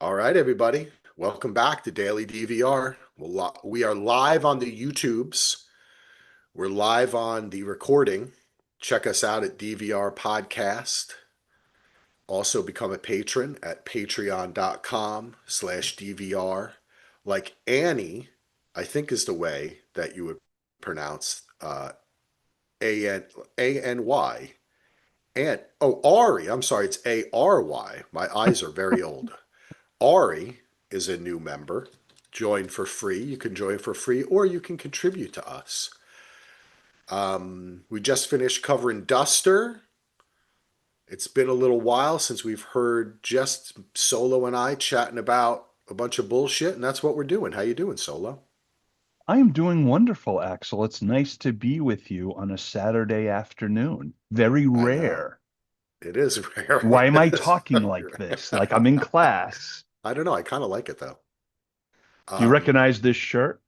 All right, everybody. Welcome back to Daily DVR. We are live on the YouTubes. We're live on the recording. Check us out at DVR Podcast. Also become a patron at patreon.com/DVR. Like Annie, I think is the way that you would pronounce A-N-A-N-Y. And, oh, Ari. I'm sorry, it's A-R-Y. My eyes are very old. Ari is a new member. Join for free. You can join for free or you can contribute to us. We just finished covering Duster. It's been a little while since we've heard just Solo and I chatting about a bunch of bullshit, and that's what we're doing. How you doing, Solo? I am doing wonderful, Axel. It's nice to be with you on a Saturday afternoon. Very I know. rare. It is rare. Why am I It's talking very like this? rare. Like I'm in class. I don't know. I kind of like it though. Do you Um, recognize this shirt?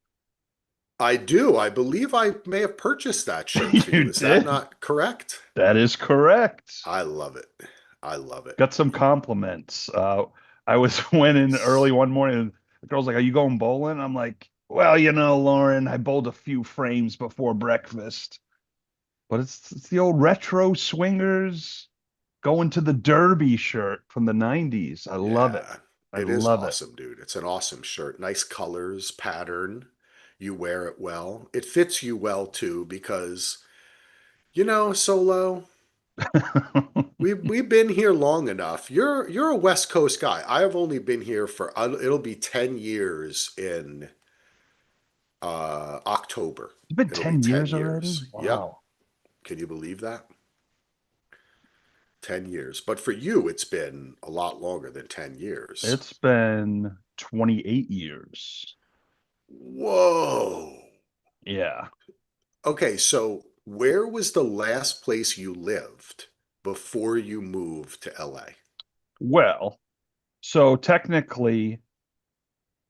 I do. I believe I may have purchased that shirt for You you. Is that did. not correct? That is correct. I love it. I love it. Got some compliments. I was went in early Nice. one morning and the girl's like, "Are you going bowling?" I'm like, "Well, Lauren, I bowled a few frames before breakfast." But it's the old retro swingers going to the Derby shirt from the 90s. I love it. Yeah, I it is love it. awesome, dude. It's an awesome shirt. Nice colors, pattern. You wear it well. It fits you well too because, Solo, we've been here long enough. You're a West Coast guy. I have only been here for it'll be 10 years in October. It's been It'll be 10 10 years already. years. Yep. Wow. Can you believe that? 10 years. But for you, it's been a lot longer than 10 years. It's been 28 years. Whoa. Yeah. Okay, so where was the last place you lived before you moved to LA? Well, so technically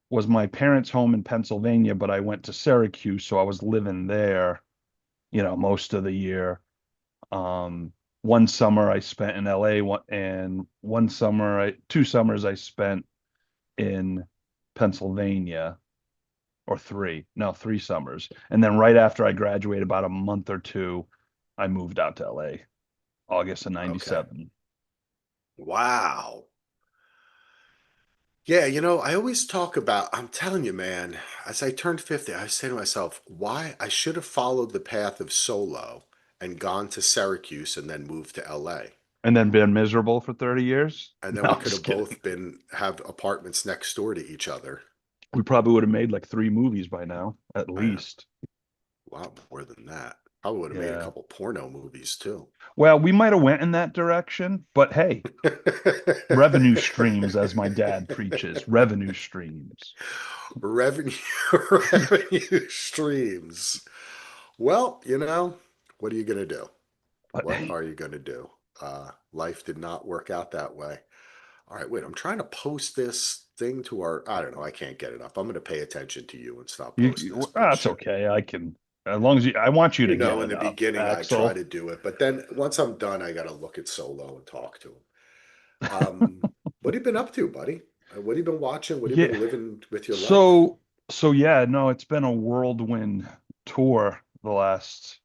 was my parents' home in Pennsylvania, but I went to Syracuse, so I was living there, most of the year. Um, one summer I spent in LA, and two summers I spent in Pennsylvania. Or three, no, 3 summers. And then right after I graduated, about a month or two, I moved out to LA, August of Okay. 97. Wow. Yeah, I always talk about, I'm telling you, man, as I turned 50, I say to myself, why I should have followed the path of Solo and gone to Syracuse and then moved to LA. And then been miserable for 30 years. And then No, we I'm could just have kidding. both have apartments next door to each other. We probably would have made like 3 movies by now, at I know, least. a lot more than that. Probably would have made a Yeah. couple porno movies too. Well, we might have went in that direction, but hey, revenue streams, as my dad preaches, revenue streams. revenue revenue streams. Well, what are you gonna do? But What hey, are you gonna do? Life did not work out that way. All right, wait. I'm trying to post this thing to our. I don't know. I can't get it up. I'm gonna pay attention to you and stop posting this that's bullshit. okay. As long as I want you to get In it the up, beginning, I try Axel. to do it, but then once I'm done, I gotta look at Solo and talk to him. What have you been up to, buddy? What have you been watching? What have you Yeah. been living with your life? So, yeah, no, it's been a whirlwind tour the last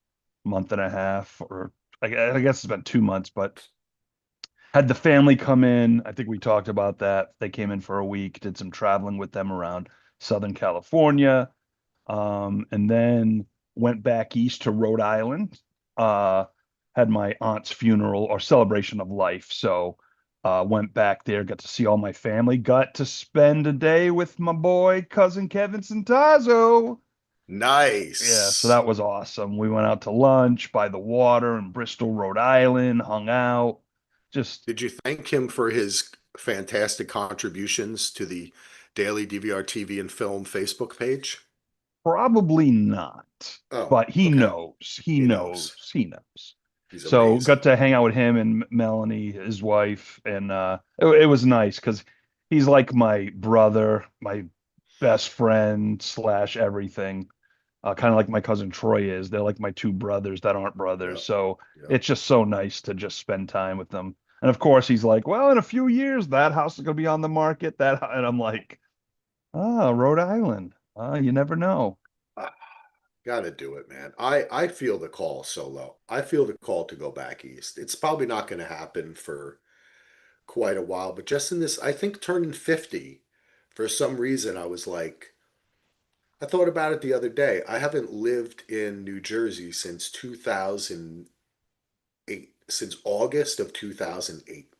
month and a half, or I guess it's been 2 months, but had the family come in. I think we talked about that. They came in for a week, did some traveling with them around Southern California, and then went back east to Rhode Island. Uh, had my aunt's funeral or celebration of life. So went back there, got to see all my family, got to spend a day with my boy, cousin Kevin Centazzo. Yeah, so Nice. that was awesome. We went out to lunch by the water in Bristol, Rhode Island, hung out. Just Did you thank him for his fantastic contributions to the Daily DVR TV and Film Facebook page? probably not, Oh, but he okay. knows. He He knows. knows. He knows. He's So amazing. got to hang out with him and Melanie, his wife, and it was nice because he's like my brother, my best friend slash everything. Kind of like my cousin Troy is. They're like my two brothers that aren't brothers. Yep. So Yep. it's just so nice to just spend time with them. And of course, he's like, well, in a few years, that house is going to be on the market. And I'm like, ah, Rhode Island. You never know. Ah, gotta do it, man. I feel the call, Solo. I feel the call to go back east. It's probably not going to happen for quite a while, but just in this, I think turning 50, for some reason, I was like, I thought about it the other day. I haven't lived in New Jersey since 2008, since August of 2008.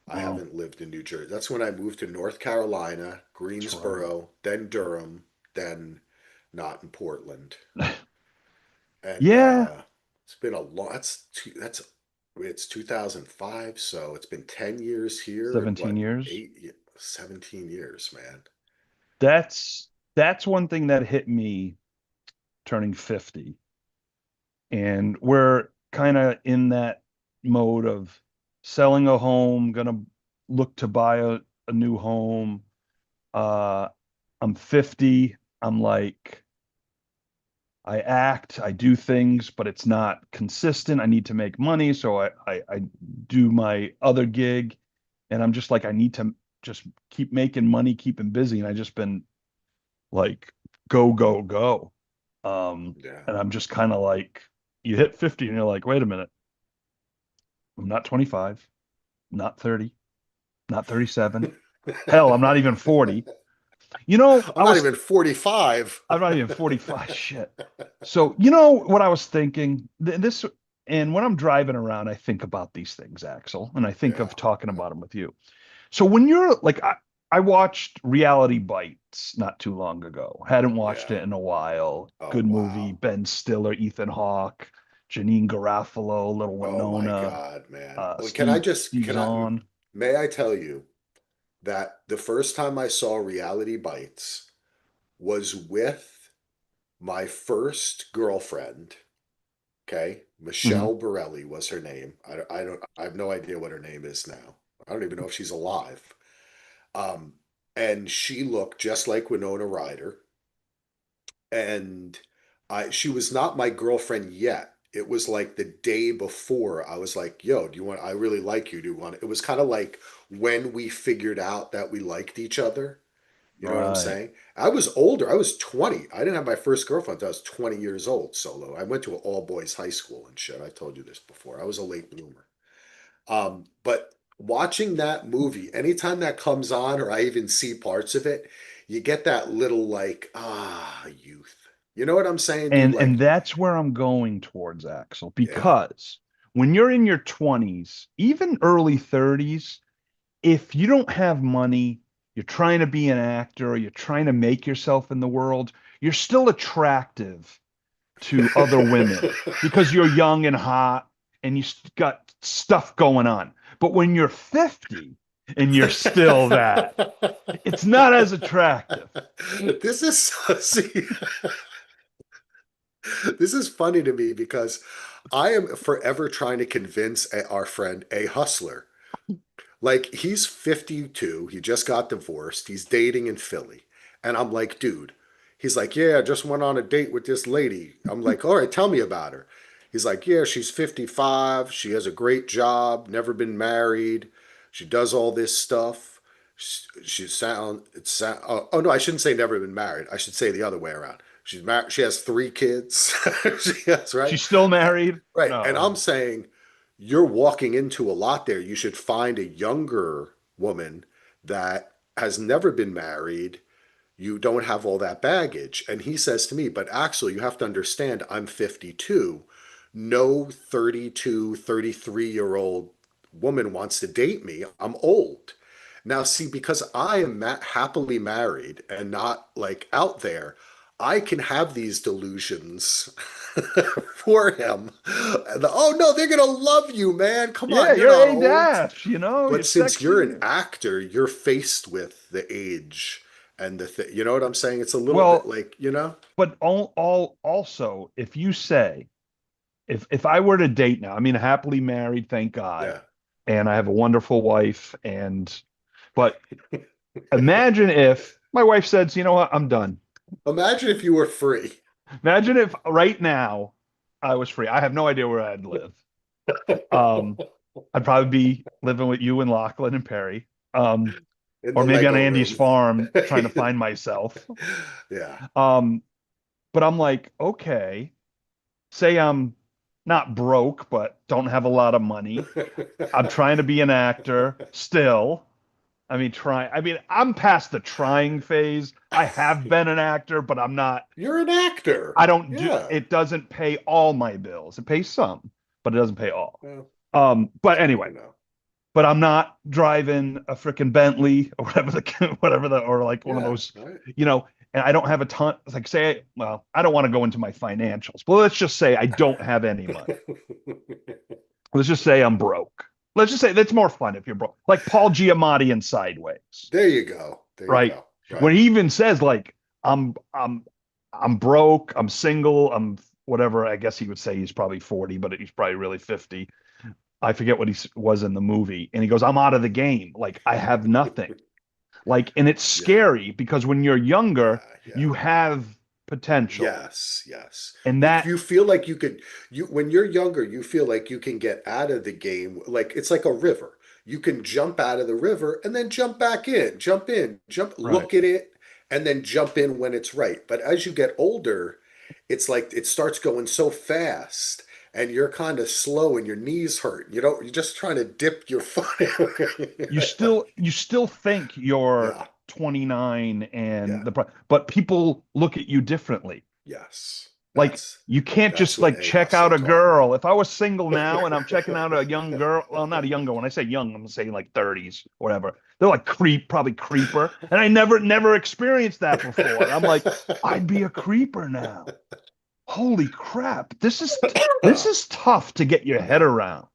I Wow, haven't lived in New Jersey. That's when I moved to North Carolina, that's right. Greensboro, then Durham, then not in Portland. And Yeah, it's been a long, that's it's 2005, so it's been 10 years here and 17 what, years. 17 years, man. That's that's one thing that hit me turning 50. And we're kind of in that mode of selling a home, gonna look to buy a new home. Uh, I'm 50. I'm like, I do things, but it's not consistent. I need to make money, so I do my other gig, and I'm just like, I need to just keep making money, keep him busy, and I just been like, go, go, go. Yeah. And I'm just kind of like, you hit 50, and you're like, wait a minute, I'm not 25, not 30, not 37. Hell, I'm not even 40. You know, I'm not even 45. I'm not even 45. Shit. So, what I was thinking? This, and when I'm driving around, I think about these things, Axel, and I think Yeah. of talking about them with you. So when you're like, I watched Reality Bites not too long ago. Hadn't watched Yeah. it in a while. Oh, Good movie. wow. Ben Stiller, Ethan Hawke, Janine Garofalo, Little Oh my Winona, God, man. Well, Steve Zahn. may I tell you that the first time I saw Reality Bites was with my first girlfriend. Okay. Hmm. Michelle Borelli was her name. I have no idea what her name is now. I don't even know if she's alive. Um, and she looked just like Winona Ryder. And she was not my girlfriend yet. It was like the day before I was like, yo, I really like you. Do you want, it was kind of like when we figured out that we liked each other. You know what I'm Right. saying? I was older. I was 20. I didn't have my first girlfriend until I was 20 years old, solo. I went to an all boys high school and shit. I told you this before. I was a late bloomer. But watching that movie, anytime that comes on or I even see parts of it, you get that little like, youth. You know what I'm saying, dude? And Like, that's where I'm going towards, Axel, yeah. because when you're in your 20s, even early 30s, if you don't have money, you're trying to be an actor, or you're trying to make yourself in the world, you're still attractive to other women because you're young and hot and you got stuff going on. But when you're 50 and you're still that, it's not as attractive. This is see, this is funny to me because I am forever trying to convince our friend a hustler. Like he's 52, he just got divorced, he's dating in Philly. And I'm like, dude, he's like, yeah, I just went on a date with this lady. I'm like, all right, tell me about her. He's like, yeah, she's 55, she has a great job, never been married, she does all this stuff. She sound it's sound, oh no, I shouldn't say never been married. I should say the other way around. She's married, she has 3 kids. She has, right? She's still married? Right. And No. I'm saying you're walking into a lot there. You should find a younger woman that has never been married. You don't have all that baggage. And he says to me, but Axel, you have to understand, I'm 52. No 32, 33-year-old woman wants to date me. I'm old. Now, see, because I am happily married and not like out there, I can have these delusions for him. Oh no, they're gonna love you, man. Come Yeah, on, you're you're not A old. dash, you're But since you're an sexy. actor, you're faced with the age and you know what I'm saying? It's a little bit Well, like, you know? but all also, if you say, if I were to date now, I mean, happily married, thank God, Yeah. and I have a wonderful wife, but imagine if my wife said, you know what, I'm done. Imagine if you were free. Imagine if right now I was free. I have no idea where I'd live. Um, I'd probably be living with you and Lachlan and Perry. Um, In or the maybe on Lego Andy's room. farm trying to find myself. Yeah. Um, but I'm like, okay, say I'm not broke, but don't have a lot of money. I'm trying to be an actor still. I mean, I'm past the trying phase. I have been an actor, but I'm not, You're an actor. I don't do, Yeah. it doesn't pay all my bills. It pays some, but it doesn't pay all. Well, But it's good anyway, to know. but I'm not driving a freaking Bentley or or like one of Yeah. those, Right. you know, and I don't have a ton, like say, well, I don't want to go into my financials, but let's just say I don't have any money. Let's just say I'm broke. Let's just say that's more fun if you're broke. Like Paul Giamatti in Sideways, There you go. There you right? go. Right. When he even says like I'm I'm I'm broke, I'm single, I'm whatever, I guess he would say he's probably 40, but he's probably really 50. I forget what was in the movie. And he goes, I'm out of the game. Like I have nothing. Like, and it's Yeah. scary because when you're younger, Yeah. Yeah. you have potential. Yes, yes. And You that, feel like you could you when you're younger, you feel like you can get out of the game like it's like a river. You can jump out of the river and then jump back in, jump, right. look at it, and then jump in when it's right. But as you get older, it's like it starts going so fast and you're kind of slow and your knees hurt. You're just trying to dip your foot in. You still think you're Yeah, 29 yeah, and but people look at you differently. yes. Like That's you can't that's just what like A check Hustler out a taught me. girl. If I was single now and I'm checking out a young girl, well, not a young girl. When I say young, I'm saying like 30s or whatever. They're like probably creeper. And I never experienced that before. And I'm like, I'd be a creeper now. Holy crap. This is tough to get your head Yeah. around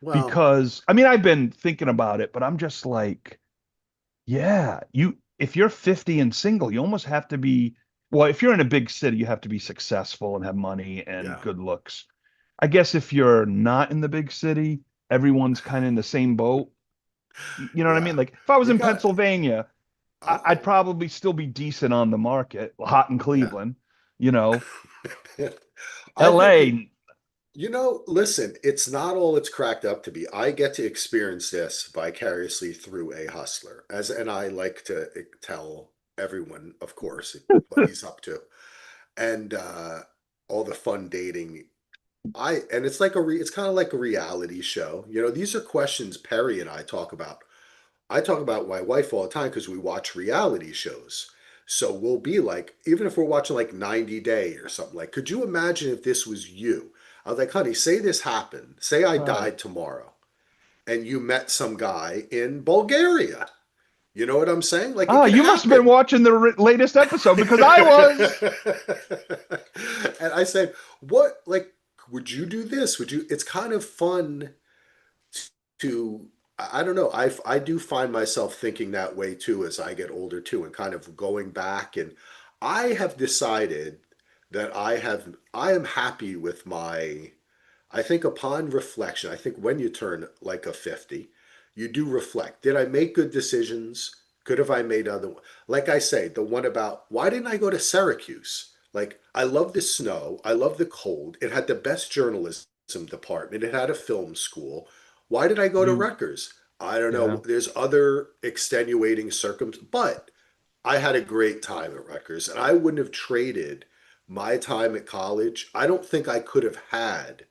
Well, because I mean, I've been thinking about it, but I'm just like, yeah, if you're 50 and single, you almost have to be, well, if you're in a big city, you have to be successful and have money and yeah. good looks. I guess if you're not in the big city, everyone's kind of in the same boat. You know what I Yeah. mean? Like if I was You in got, Pennsylvania, I'd oh, probably still be decent on the market, hot in yeah. Cleveland, you know. I think, LA, listen, it's not all it's cracked up to be. I get to experience this vicariously through a hustler, and I like to tell everyone, of course, what he's up to, and all the fun dating. And it's like it's kind of like a reality show. These are questions Perry and I talk about. I talk about my wife all the time because we watch reality shows. So we'll be like, even if we're watching like 90 Day or something, like, could you imagine if this was you? I was like, honey, say this happened. Say I right. died tomorrow and you met some guy in Bulgaria. You know what I'm saying? Like, it Oh, could you must have been happen. watching the latest episode because I was. And I said, what, like, would you do this? It's kind of fun to I don't know. I do find myself thinking that way too as I get older too, and kind of going back. And I have decided that I am happy with my. I think upon reflection, I think when you turn like a 50, you do reflect. Did I make good decisions? Could have I made other? Like I say, the one about why didn't I go to Syracuse? Like I love the snow, I love the cold. It had the best journalism department. It had a film school. Why did I go to You, Rutgers? I don't yeah, know. There's other extenuating circumstances, but I had a great time at Rutgers, and I wouldn't have traded my time at college. I don't think I could have had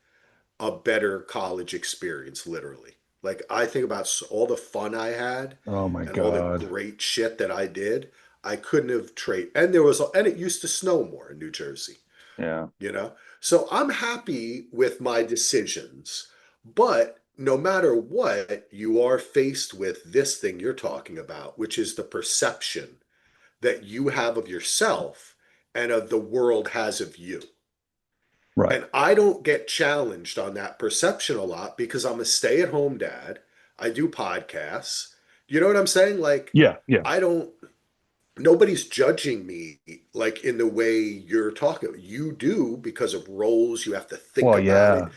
a better college experience, literally. Like, I think about all the fun I had oh my and all the God. great shit that I did. I couldn't have traded. And it used to snow more in New Jersey, Yeah, you know? So I'm happy with my decisions. But no matter what, you are faced with this thing you're talking about, which is the perception that you have of yourself and of the world has of you. right. And I don't get challenged on that perception a lot because I'm a stay at home dad. I do podcasts. You know what I'm saying? Like, Yeah, yeah. I don't, nobody's judging me like in the way you're talking. You do because of roles, you have to think Well, about it. yeah.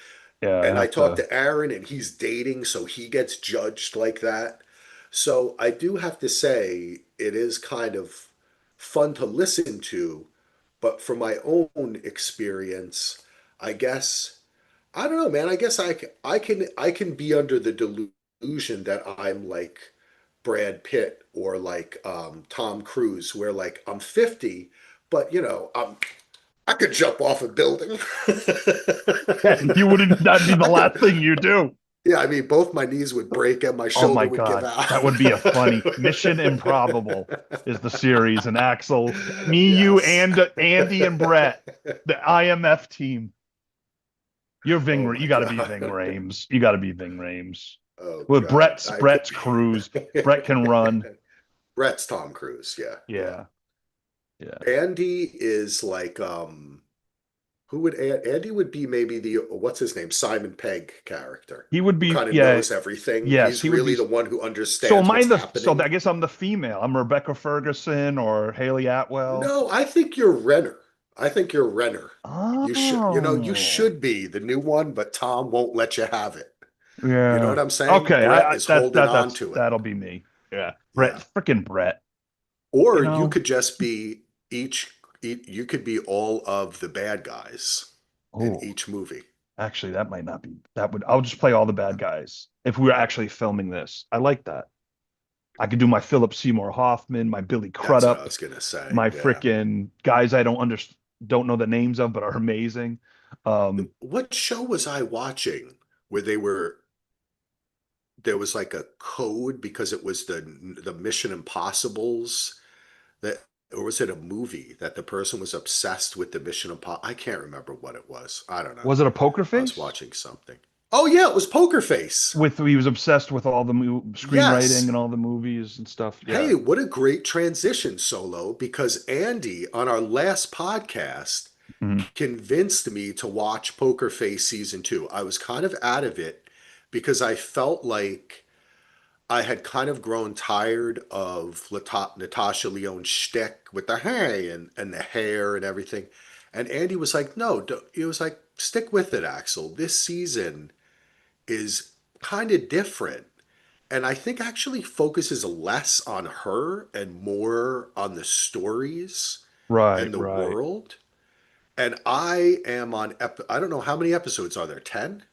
Yeah, I And I have talked to. to Aaron and he's dating, so he gets judged like that. So I do have to say it is kind of fun to listen to, but from my own experience, I guess I don't know, man. I guess I can be under the delusion that I'm like Brad Pitt or like Tom Cruise, where like I'm 50, but I could jump off a building. Yeah, you wouldn't, that'd be the I could, last thing you do. yeah, I mean, both my knees would break and my Oh my shoulder would give God. out. That would be a funny Mission Improbable is the series. And Axel, me, you, Yes. and Andy and Brett, the IMF team. You're Oh You my got to be Ving God. Rhames. You got to be Ving Rhames. Oh With God. I could Brett's cruise. Brett can run. Brett's Tom Cruise. Yeah, yeah. Yeah. Yeah. Andy is like who would Andy would be maybe the what's his name? Simon Pegg character He would who be, kind of yeah, knows everything. yes, He's he would really be. the one who So understands am I what's so happening. I guess I'm the female. I'm Rebecca Ferguson or Haley Atwell. No, I think you're Renner. I think you're Renner. You Oh, should be the new one, but Tom won't let you have it. You know yeah. what I'm saying? Okay, Brett is holding on that's to it. that'll be me. Yeah, Yeah. Freaking Brett. You Or you know. could just be you could be all of the bad guys in Oh, each movie. actually, that might not be. That would. I'll just play all the bad guys if we were actually filming this. I like that. I could do my Philip Seymour Hoffman, my Billy That's what I Crudup, was gonna say. my Yeah. freaking guys I don't know the names of, but are amazing. Um, What show was I watching where there was like a code because it was the Mission Impossibles that or was it a movie that the person was obsessed with the Mission Impossible? I can't remember what it was. I don't know. was it a Poker I was Face? watching something. Oh yeah, it was Poker Face. With he was obsessed with all the screenwriting Yes. and all the movies and stuff. Yeah. Hey, what a great transition, Solo, because Andy on our last podcast Mhm. convinced me to watch Poker Face season two. I was kind of out of it because I felt like I had kind of grown tired of Natasha Lyonne's shtick with the hey and the hair and everything. And Andy was like, no, he was like, stick with it, Axel. This season is kind of different. And I think actually focuses less on her and more on the stories Right, and the right. world. And I am on, I don't know how many episodes are there, 10?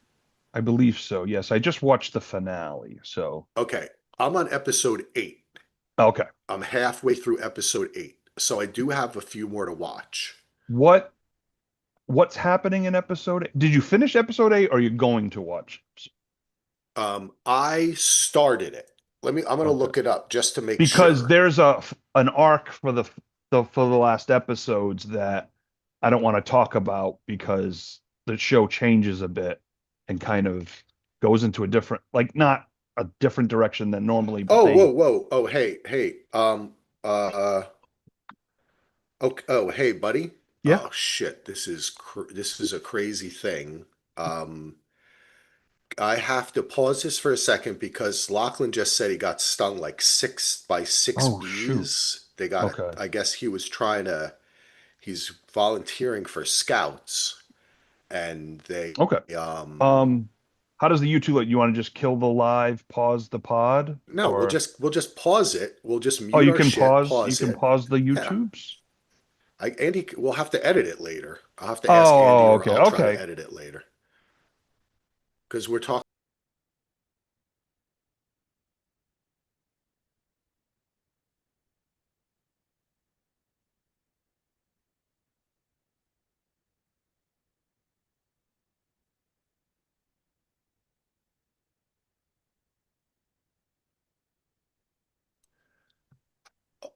I believe so. Yes, I just watched the finale. So, Okay, I'm on episode 8. okay. I'm halfway through episode 8. So I do have a few more to watch. What what's happening in episode 8? Did you finish episode 8 or are you going to watch? I started it. I'm going to Okay. look it up just to make Because sure. there's an arc for the last episodes that I don't want to talk about because the show changes a bit and kind of goes into a different, like not a different direction than normally, but Oh, whoa, they, whoa. Oh, hey, hey. Uh, oh, hey, buddy. yeah. Oh shit, this is a crazy thing. Um, I have to pause this for a second because Lachlan just said he got stung like six Oh shoot. bees. They got it. Okay. I guess he's volunteering for scouts and they Okay. um Um, how does the YouTube let you want to just kill the live, pause the pod, no, or we'll just pause it. We'll just oh, mute our shit, you pause can it. pause the Yeah. YouTubes? Andy, we'll have to edit it later. I'll have to ask Andy Oh, or okay, I'll try to okay. edit it later because we're talking.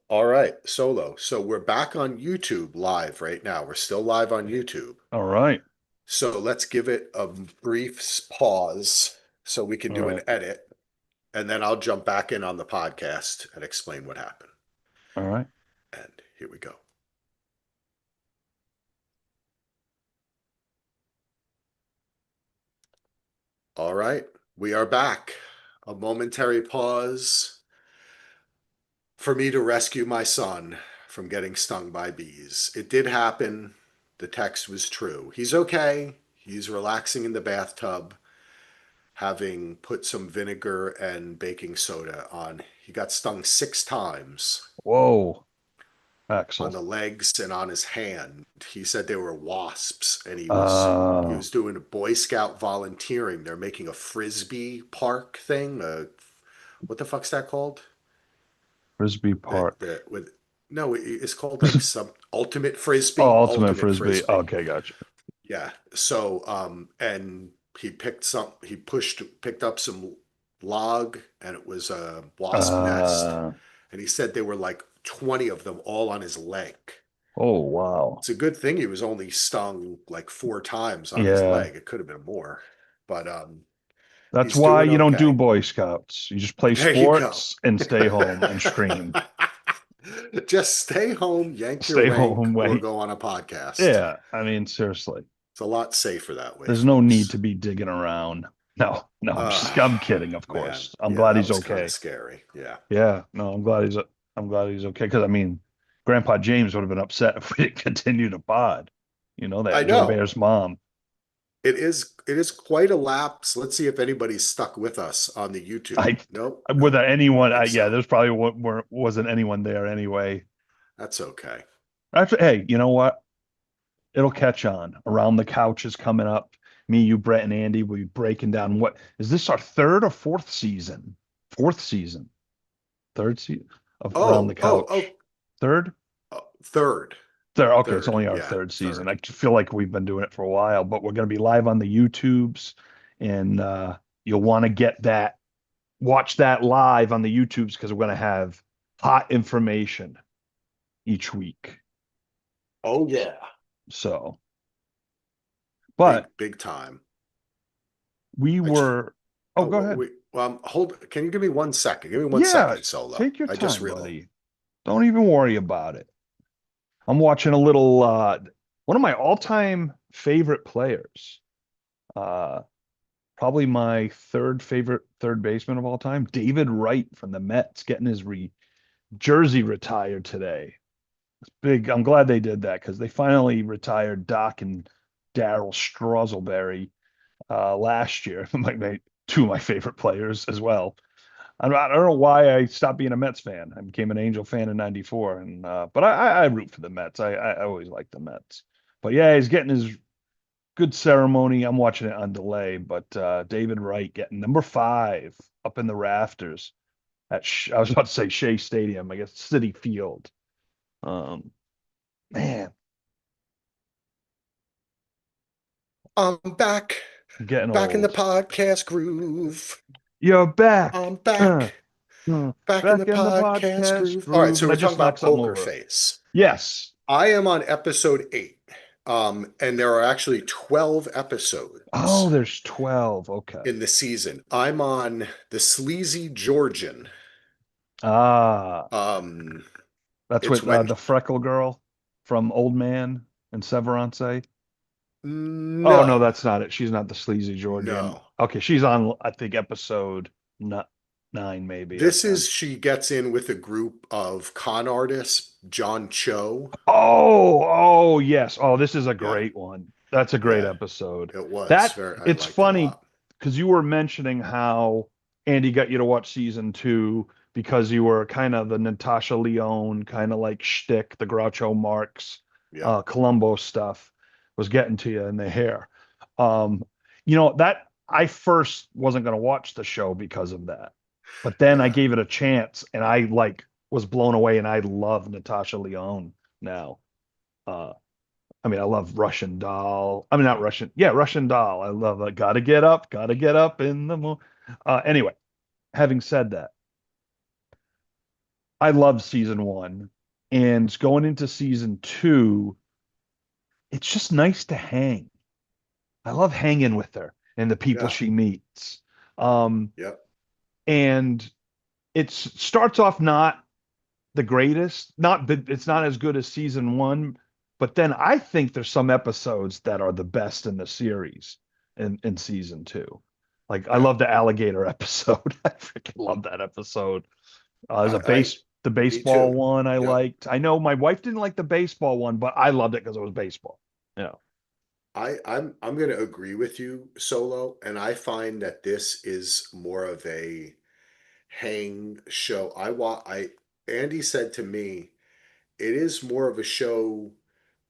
All right, Solo. So we're back on YouTube live right now. We're still live on YouTube. All right. So let's give it a brief pause so we can All do an right. edit, and then I'll jump back in on the podcast and explain what happened. All right. And here we go. All right, we are back. A momentary pause for me to rescue my son from getting stung by bees. It did happen. The text was true. He's okay. He's relaxing in the bathtub, having put some vinegar and baking soda on. He got stung 6 times. Whoa. on Axel. the legs and on his hand. He said they were wasps, and he Uh, was doing a Boy Scout volunteering. They're making a frisbee park thing. What the fuck's that called? Frisbee That Park. the with No, it's called like some ultimate frisbee. Oh, Ultimate Ultimate Frisbee. frisbee. Okay, gotcha. Yeah. So and he picked up some log, and it was a wasp nest, Uh, and he said there were like 20 of them all on his leg. oh, wow. It's a good thing he was only stung like 4 times on his Yeah. leg. It could have been more, but That's he's why doing you don't do okay. Boy Scouts. You just play There you go. sports and stay home and stream. Just stay home, yank your Stay rank, home, or wait. go on a podcast. Yeah, I mean, seriously. It's a lot safer that way, There's no need folks. to be digging around. No, no, Uh, I'm kidding, of man, course. I'm yeah, glad that he's was kind of okay. scary. Yeah, Yeah, no, I'm glad he's okay. Because I mean, Grandpa James would have been upset if we didn't continue to pod. I That Joe know. Bear's mom. It is quite a lapse. Let's see if anybody's stuck with us on the YouTube. I Nope, Were nope, there I don't anyone? think Yeah, so. there's probably wasn't anyone there anyway. That's okay. After, hey, you know what? It'll catch on. Around the Couch is coming up. Me, you, Brett, and Andy will be breaking down what is this our third or fourth season? Fourth season, third season of Around the Oh, oh, Couch. oh, Third? oh, third, Third. Okay, it's third. only our Yeah, third season. third. I feel like we've been doing it for a while, but we're going to be live on the YouTubes, and you'll want to watch that live on the YouTubes because we're going to have hot information each week. Oh yeah, So, big, but big time. we I just, were. Oh, go ahead. hold. Can you give me 1 second? Give me one Yeah, second, Solo. take your I just time, realized. buddy. Don't even worry about it. I'm watching a little one of my all-time favorite players. Uh Probably my third favorite third baseman of all time, David Wright from the Mets, getting his jersey retired today. It's big. I'm glad they did that because they finally retired Doc and Daryl Strauselberry last year. Two of my favorite players as well. I don't know why I stopped being a Mets fan. I became an Angel fan in '94, and but I root for the Mets. I always liked the Mets. But yeah, he's getting his good ceremony. I'm watching it on delay, but David Wright getting number 5 up in the rafters I was about to say Shea Stadium, I guess City Field. Um, man, I'm back, I'm getting back in the old. podcast groove. You're back. I'm back, back in the Back in the podcast podcast groove. All right, groove, so and I we're talking just knocked about something Poker over. Face. Yes. I am on episode 8, and there are actually 12 Oh, episodes there's 12. Okay. in the season. I'm on the Sleazy Georgian. Ah, Um, that's it's with when the freckle girl from Old Man and Severance. Oh no, no, that's not it. She's not the sleazy Georgian. no. Okay, she's on I think episode not 9 maybe or This 10. is she gets in with a group of con artists, John Cho. Oh, yes. Oh, this is a Yeah, great one. That's a great yeah, episode. it was That very. I It's liked it a funny lot. because you were mentioning how Andy got you to watch season 2 because you were kind of the Natasha Lyonne kind of like shtick, the Groucho Marx, Yeah, Columbo stuff was getting to you in the hair. Um, that I first wasn't going to watch the show because of that, but then I yeah. gave it a chance and I like was blown away and I love Natasha Lyonne now. Uh, I mean, I love Russian Doll. I mean, not Russian. Yeah, Russian Doll. I love gotta get up in the morning. Anyway, having said that, I love season 1 and going into season 2, it's just nice to hang. I love hanging with her and the people Yeah. she meets. Um, Yep. and it starts off not the greatest. It's not as good as season 1, but then I think there's some episodes that are the best in the series in season 2. Like I Yeah. love the alligator episode. I freaking love that episode. There's I the Me baseball too. one I Yep. liked. I know my wife didn't like the baseball one, but I loved it because it was baseball. Yeah. I'm going to agree with you, Solo, and I find that this is more of a hang show. I Andy said to me it is more of a show.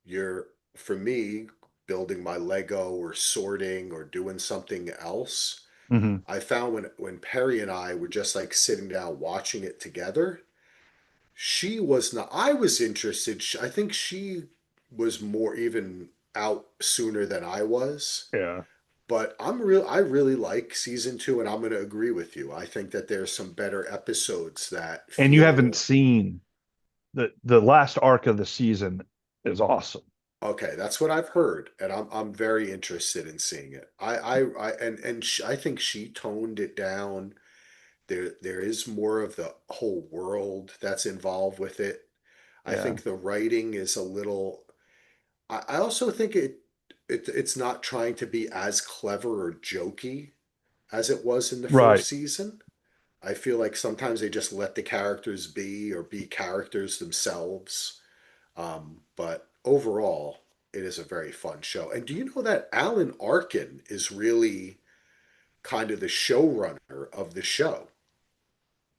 You're, for me, building my Lego or sorting or doing something else. Hmm. I found when Perry and I were just like sitting down watching it together, she was not. I was interested. I think she was more even out sooner than I was. Yeah. But I really like season two, and I'm going to agree with you. I think that there's some better episodes that And you haven't feel seen the last arc of the season is awesome. okay. That's what I've heard, and I'm very interested in seeing it. I think she toned it down. There is more of the whole world that's involved with it. I Yeah. think the writing is a little. I also think it's not trying to be as clever or jokey as it was in the Right. first season. I feel like sometimes they just let the characters be or be characters themselves. But overall, it is a very fun show. And do you know that Alan Arkin is really kind of the showrunner of the show?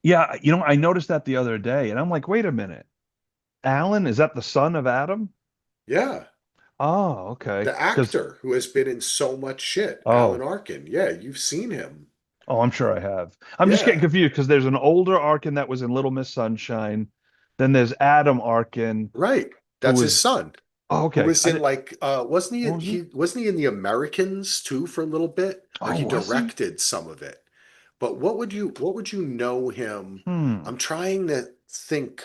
Yeah, I noticed that the other day and I'm like, wait a minute. Alan, is that the son of Adam? Yeah, Oh, okay. the Because actor who has been in so much shit, Alan oh, Arkin. Yeah, you've seen him. oh, I'm sure I have. I'm just getting Yeah, confused because there's an older Arkin that was in Little Miss Sunshine. Then there's Adam Arkin right. who That's his was son. oh, Who okay. was in like wasn't What was he? he wasn't he in the Americans too for a little bit? Or Oh, he was he? directed some of it. But what would you know him? Hmm. I'm trying to think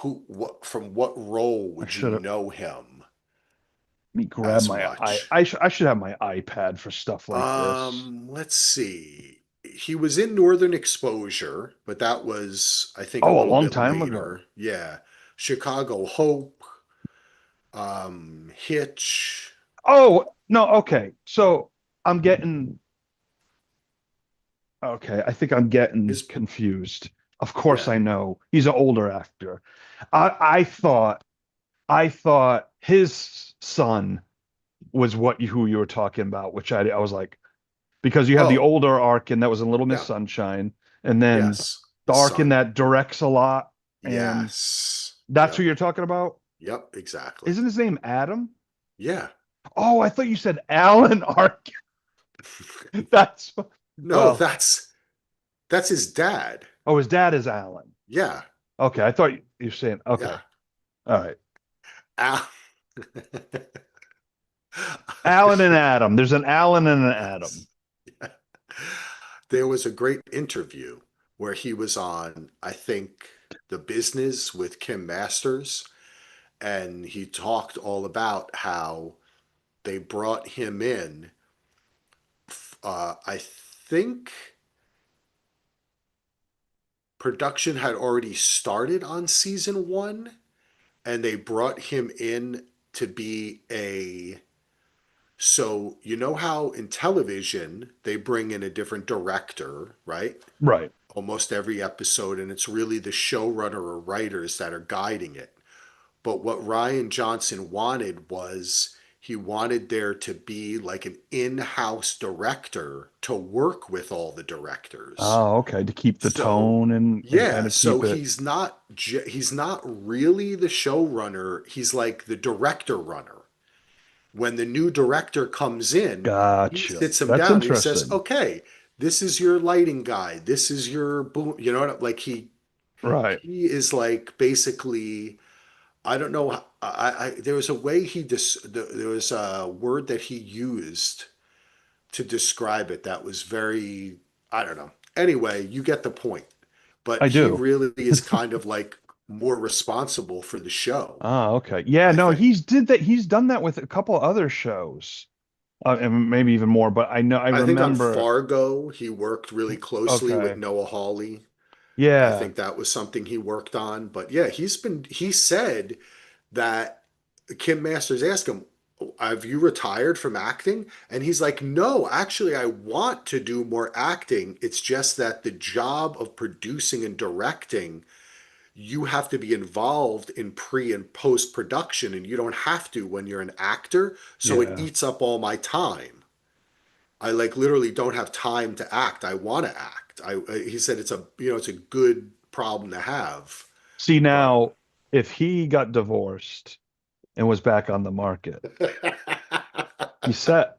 what from what role I would you should have know him let me grab as my much? I should have my iPad for stuff like this. Let's see. He was in Northern Exposure, but that was I think a Oh, a little long bit time ago. later. Yeah. Chicago Hope, Hitch. Oh, no, okay. So I'm getting okay. I think I'm getting His confused. Of course yeah. I know. He's an older actor. I thought his son was who you were talking about, which I was like, because you have the Oh, older Arkin that was in Little Miss yeah. Sunshine, and then Yes. the The Arkin son. that directs a lot, and Yes. that's who Yep. you're talking about. Yep, exactly. Isn't his name Adam? Yeah. Oh, I thought you said Alan Arkin. That's No, well, that's his dad. oh, his dad is Alan. Yeah. Okay, I thought you were saying Yeah. okay. All right. Al- Alan and Adam. There's an Alan and an Adam. Yes. Yeah. There was a great interview where he was on, I think, The Business with Kim Masters, and he talked all about how they brought him in. I think production had already started on season one, and they brought him in to be a so you know how in television they bring in a different director, right? Right. Almost every episode, and it's really the showrunner or writers that are guiding it. But what Ryan Johnson wanted was he wanted there to be like an in-house director to work with all the directors. Oh, okay. To keep the So tone and kind yeah, of so keep it. he's not really the showrunner. He's like the director runner. When the new director comes in, he Gotcha. sits him That's down and he says, interesting. "Okay, this is your lighting guy. This is your boom." You know what? Like Right. he is like basically. I don't know. There was a way there was a word that he used to describe it that was very. I don't know. Anyway, you get the point. But I he do. really is kind of like more responsible for the show, Ah, okay. Yeah, I no, think. he's did that. He's done that with a couple other shows, and maybe even more. But I I think on remember. Fargo, he worked really closely with Okay. Noah Hawley. I Yeah. think that was something he worked on. But yeah, he said that Kim Masters asked him, "Have you retired from acting?" And he's like, "No, actually, I want to do more acting. It's just that the job of producing and directing, you have to be involved in pre and post production, and you don't have to when you're an actor. So it Yeah. eats up all my time. I like literally don't have time to act. I want to act." He said it's a it's a good problem to have, See but now. if he got divorced and was back on the market, he's set.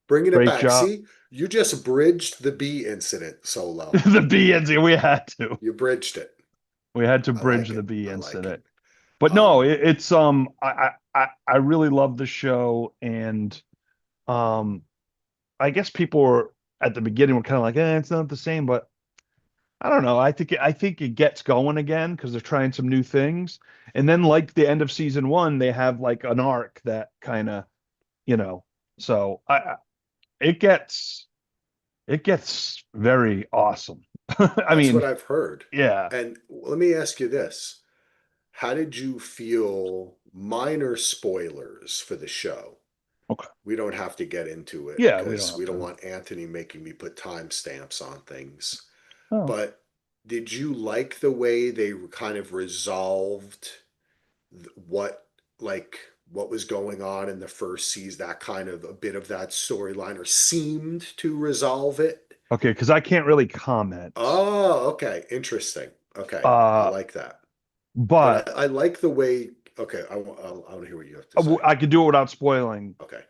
Bringing it Great back. job. See, you just bridged the bee incident, Solo. The B incident. We had to. You bridged it. We had to I bridge like the it. B I like it. incident. But no, Um, it's I really love the show, and um I guess people were at the beginning were kind of like, it's not the same, but I don't know. I think it gets going again because they're trying some new things. And then like the end of season one, they have like an arc that kind of, you know, so it gets it gets very awesome. I that's what mean, I've heard. yeah. And let me ask you this. How did you feel? Minor spoilers for the show. Okay. We don't have to get into it Yeah, we don't because have we don't to. want Anthony making me put timestamps on things. Oh. But did you like the way they kind of resolved what, like, what was going on in the first season, that kind of a bit of that storyline, or seemed to resolve it? Okay, because I can't really comment. Oh, okay. Interesting. Okay. I Uh, like that. but But I like the way, okay, I want to hear what you have to say. I could do it without spoiling. Okay.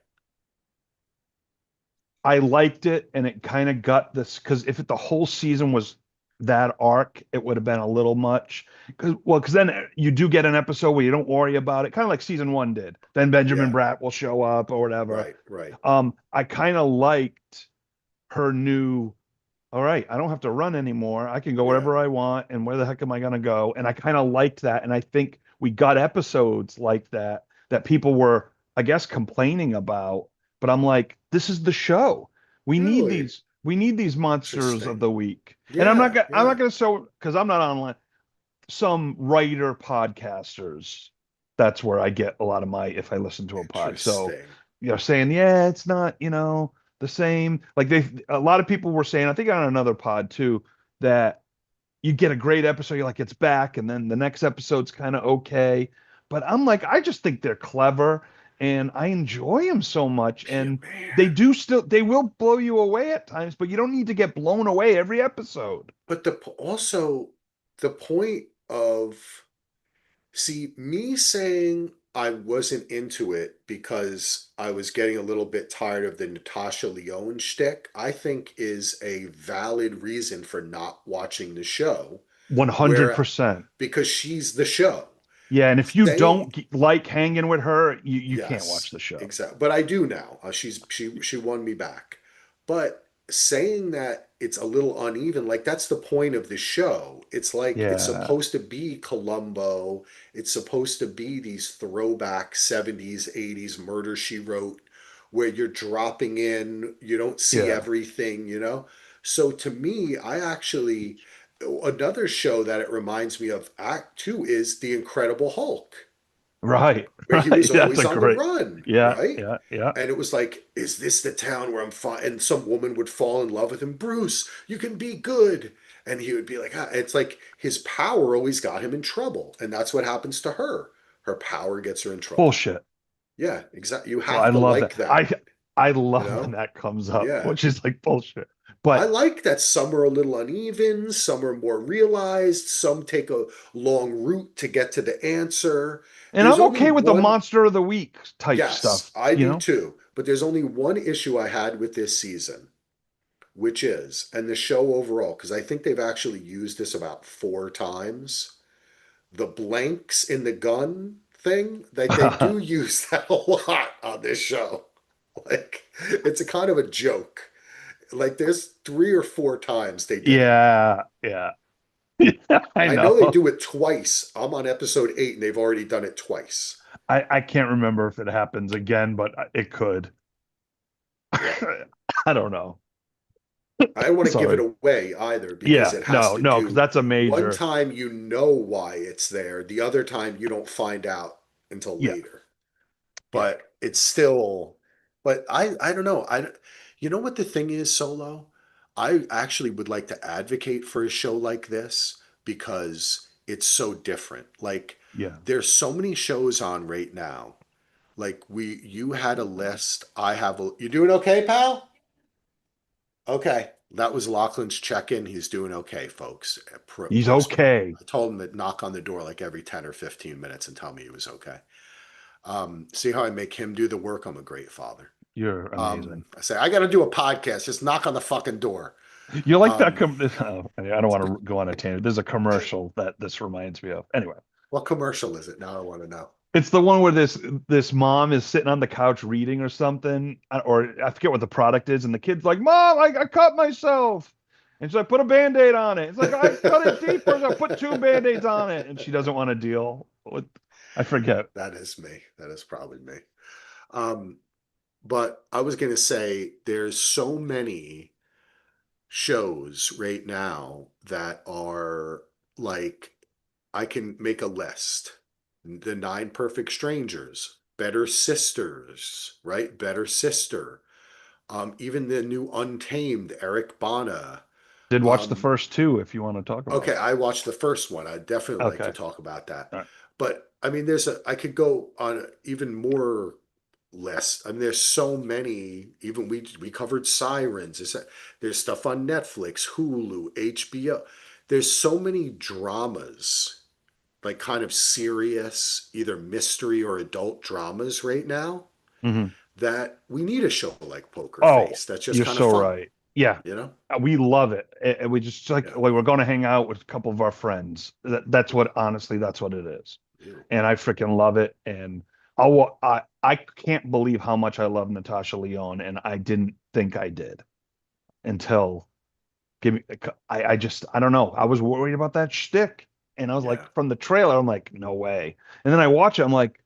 I liked it, and it kind of got this because if the whole season was that arc, it would have been a little much. Because then you do get an episode where you don't worry about it, kind of like season one did. Then Benjamin Yeah. Bratt will show up or whatever. Right. Right. I kind of liked her new. All right, I don't have to run anymore. I can go Yeah. wherever I want, and where the heck am I going to go? And I kind of liked that, and I think we got episodes like that that people were, I guess, complaining about. But I'm like, this is the show. Really We need these monsters of interesting. the week. And Yeah. I'm not Yeah. gonna show because I'm not online. Some writer podcasters, that's where I get a lot of my if I listen to a pod. So, Interesting. saying, yeah, it's not, the same. Like a lot of people were saying, I think on another pod too, that you get a great episode, you're like, it's back, and then the next episode's kind of okay. But I'm like, I just think they're clever and I enjoy them so much. Yeah, And man. they will blow you away at times, but you don't need to get blown away every episode. But also the point of, see, me saying I wasn't into it because I was getting a little bit tired of the Natasha Lyonne shtick, I think is a valid reason for not watching the show, where 100%. because she's the show. Yeah, and if you Saying don't like hanging with her, you can't watch yes, the show. exactly. But I do now. She won me back. But saying that it's a little uneven, like that's the point of the show. It's like it's Yeah, supposed to be Columbo. It's supposed to be these throwback 70s, 80s murder she wrote where you're dropping in, you don't see yeah, everything. So to me, I actually, another show that it reminds me of Act Two is The Incredible Hulk, right, where he right. was That's always a on the great. run, Yeah, right? yeah, yeah, And it was like, is this the town where I'm fine? And some woman would fall in love with him. Bruce, you can be good. And he would be like, it's like his power always got him in trouble. And that's what happens to her. Her power gets her in trouble. bullshit. Yeah, exactly. You Well, I have to love that. like that, I you love when know? that comes up, Yeah. which is like bullshit. I But like that some are a little uneven, some are more realized, some take a long route to get to the answer. and There's I'm only okay with the one. monster of the week type Yes, stuff, I do too. But there's only one issue I had with this season, which is, and the show overall, because I think they've actually used this about four times, the blanks in the gun thing, like they do use that a lot on this show. Like, it's a kind of a joke. Like, there's three or four times they did it. Yeah, yeah. I I know they know. do it twice. I'm on episode 8 and they've already done it twice. I can't remember if it happens again, but it could. Yeah. I don't know. I don't want to give it Sorry. away either because Yeah, it has no, to no, because do, that's a one major. time you know why it's there, the other time you don't find out until Yeah, later. yeah, But it's still, but I don't know. You know what the thing is, Solo? I actually would like to advocate for a show like this because it's so different. Like, yeah. there's so many shows on right now. Like, you had a list. I have a, you doing okay, pal? Okay. That was Lachlan's check-in. He's doing okay, folks. He's Postpartum. okay. I told him to knock on the door like every 10 or 15 minutes and tell me he was okay. See how I make him do the work? I'm a great father. You're amazing. I say, I got to do a podcast. Just knock on the fucking door. You like that? Um, Oh, I don't want to go on a tangent. There's a commercial that this reminds me of. Anyway, what commercial is it? Now I want to know. it's the one where this mom is sitting on the couch reading or something, or I forget what the product is, and the kid's like, "Mom, I cut myself," and she's like, "Put a Band-Aid on it." It's like, "I cut it deeper, so I put two Band-Aids on it," and she doesn't want to deal with. I forget. That is me. That is probably me. Um, but I was going to say there's so many shows right now that are like I can make a list. The Nine Perfect Strangers, Better Sisters, right? Better Sister. Even the new Untamed, Eric Bana. Did watch the Um, first two if you want to talk about okay, it. I watched the first one. I'd definitely like to Okay. talk about that. All right. But I mean, I could go on even more lists. I mean, there's so many. Even we covered Sirens. There's stuff on Netflix, Hulu, HBO. There's so many dramas, like kind of serious, either mystery or adult dramas right now, Mhm. that we need a show like Poker Oh, Face. That's just you're kind of so fun, right. Yeah, you know? we love it. And we just Yeah. like we're going to hang out with a couple of our friends. That's Yeah. what honestly, that's what it is. Ew. And I freaking love it. And I can't believe how much I love Natasha Lyonne, and I didn't think I did until give me. I don't know. I was worried about that shtick, and I was like Yeah. from the trailer, I'm like, no way. And then I watch it, I'm like,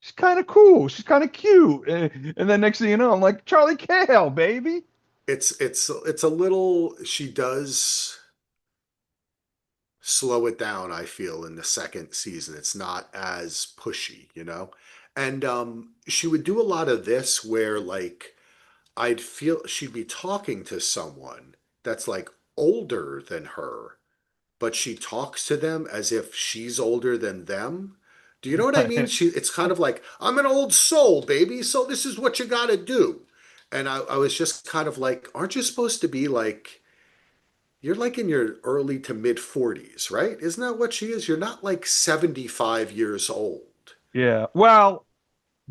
she's kind of cool. She's kind of cute. And then next thing you know, I'm like, Charlie Cale, baby. It's a little she does slow it down, I feel, in the second season. It's not as pushy, you know? And she would do a lot of this where like I'd feel she'd be talking to someone that's like older than her, but she talks to them as if she's older than them. Do you know what I mean? It's kind of like, I'm an old soul, baby, so this is what you gotta do. And I was just kind of like, aren't you supposed to be like, you're like in your early to mid 40s, right? Isn't that what she is? You're not like 75 years old. Yeah. Well,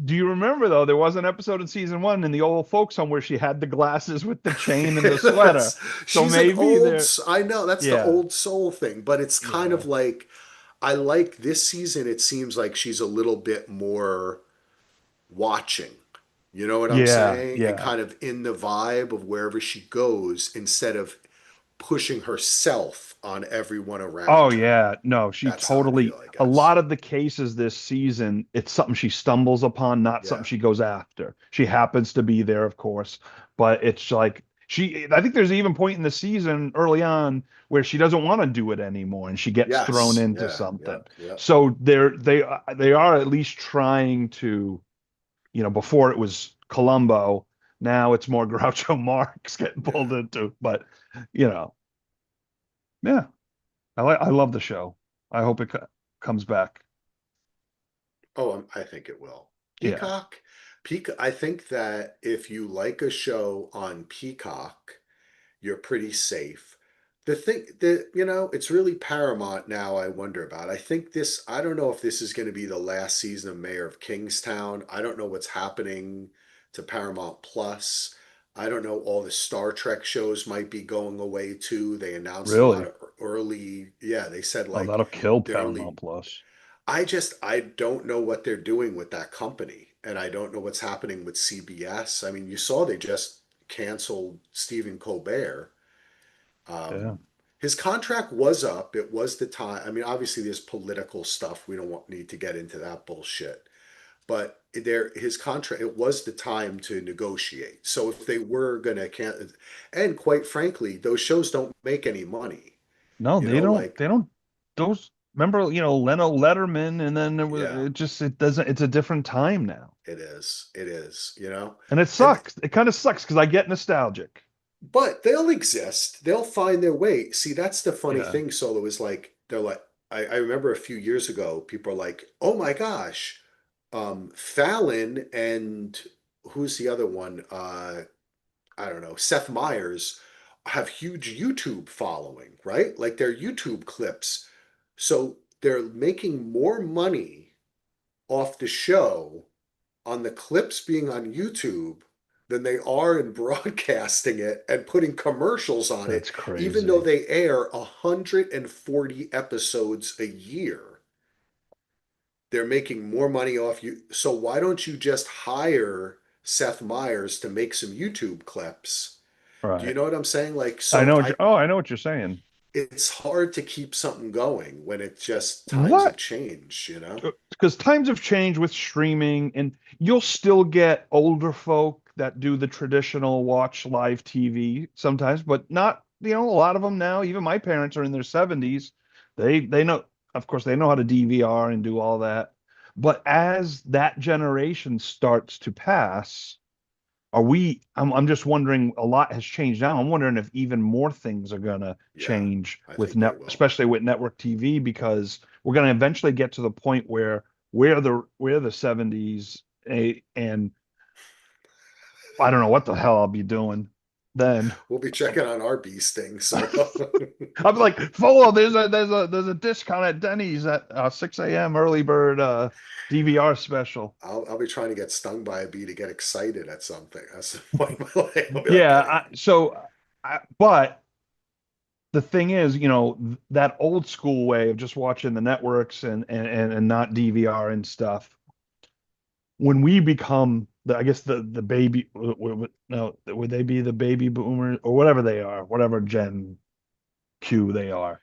do you remember though? There was an episode in season one in the old folks home where she had the glasses with the chain and the sweater. So She's an maybe old, there. I know that's the Yeah. old soul thing, but it's kind of Yeah. like, I like this season, it seems like she's a little bit more watching. You know what I'm Yeah. saying? And Yeah. kind of in the vibe of wherever she goes instead of pushing herself on everyone Oh around her. yeah, no, she That's how I totally feel, I a guess. lot of the cases this season, it's something she stumbles upon, not something Yeah. she goes after. She happens to be there, of course, but it's like I think there's even point in the season early on where she doesn't want to do it anymore and she gets thrown Yes. into Yeah. something. Yep. Yep. So they are at least trying to, before it was Columbo, now it's more Groucho Marx getting Yeah. pulled into, but you know, yeah. I love the show. I hope it comes back. Oh, I think it will. Yeah. Peacock. I think that if you like a show on Peacock, you're pretty safe. The thing that, it's really Paramount now, I wonder about. I don't know if this is going to be the last season of Mayor of Kingstown. I don't know what's happening to Paramount Plus. I don't know, all the Star Trek shows might be going away too. They announced a lot Really? of early, yeah, they said Oh, like that'll kill the early, Paramount Plus. I don't know what they're doing with that company. And I don't know what's happening with CBS. I mean, you saw they just canceled Stephen Colbert. Yeah. um, his contract was up. It was the time. I mean, obviously, there's political stuff. We don't need to get into that bullshit. But his contract, it was the time to negotiate. So if they were gonna can, and quite frankly, those shows don't make any money. No, You know, like they don't those remember, Leno Letterman and then yeah, it doesn't it's a different time now. it is. It is. You know, And it and sucks. It kind of sucks because I get nostalgic. but they'll exist. They'll find their way. See, that's the funny Yeah. thing. Solo is like they're like. I remember a few years ago, people are like, "Oh my gosh, Fallon and who's the other one? I don't know. Seth Meyers have huge YouTube following, right? Like they're YouTube clips. So they're making more money off the show on the clips being on YouTube than they are in broadcasting it and putting commercials on it, That's even though crazy. they air 140 episodes a year. They're making more money off you. So why don't you just hire Seth Meyers to make some YouTube clips? Do you Right. know what I'm saying? Like, I so know I oh, I know what you're saying. it's hard to keep something going when it's just times have What? changed, you know? Because times have changed with streaming, and you'll still get older folk that do the traditional watch live TV sometimes, but not, a lot of them now, even my parents are in their 70s. They know, of course, they know how to DVR and do all that. But as that generation starts to pass, I'm just wondering, a lot has changed now. I'm wondering if even more things are gonna Yeah, change I with think they net, will. especially with network TV, because we're gonna eventually get to the point where we're the 70s, and I don't know what the hell I'll be doing then. We'll be checking on our bee sting, so I'm like, Folo, there's a discount at Denny's at 6 a.m. early bird DVR special. I'll be trying to get stung by a bee to get excited at something. That's the point in my life. I'll be like, Yeah, hey, but the thing is, that old school way of just watching the networks and not DVR and stuff. When we become I guess the baby, no, would they be the baby boomers or whatever they are, whatever Gen Q they are?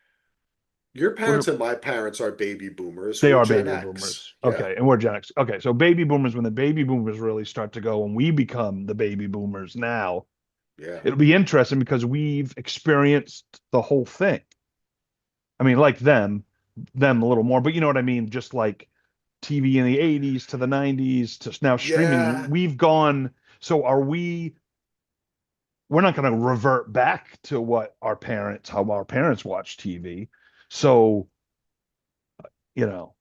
your We're parents and my parents are baby boomers. They We're are Gen baby X. boomers. Yeah, Okay, and we're Gen X. Okay, so baby boomers, when the baby boomers really start to go, and we become the baby boomers now, yeah, it'll be interesting because we've experienced the whole thing. I mean, like them a little more, but you know what I mean? Just like TV in the 80s to the 90s to now streaming, yeah. we've gone. So we're not going to revert back to how our parents watch TV. So, you know,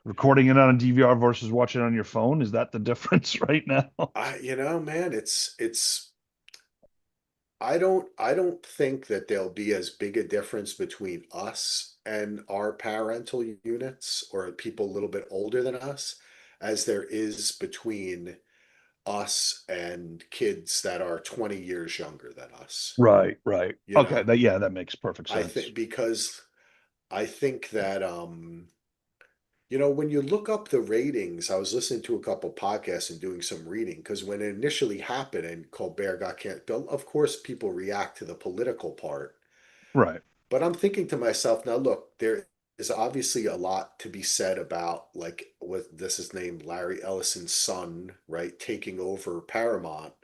recording it on a DVR versus watching it on your phone, is that the difference right now? Man, it's. I don't think that there'll be as big a difference between us and our parental units or people a little bit older than us as there is between us and kids that are 20 years younger than us. Right, right. You Okay, know, that makes perfect I sense. think because I think that when you look up the ratings, I was listening to a couple podcasts and doing some reading because when it initially happened and Colbert got canceled, of course people react to the political part. Right, But I'm thinking to myself, now look, there is obviously a lot to be said about like what this is named Larry Ellison's son, right, taking over Paramount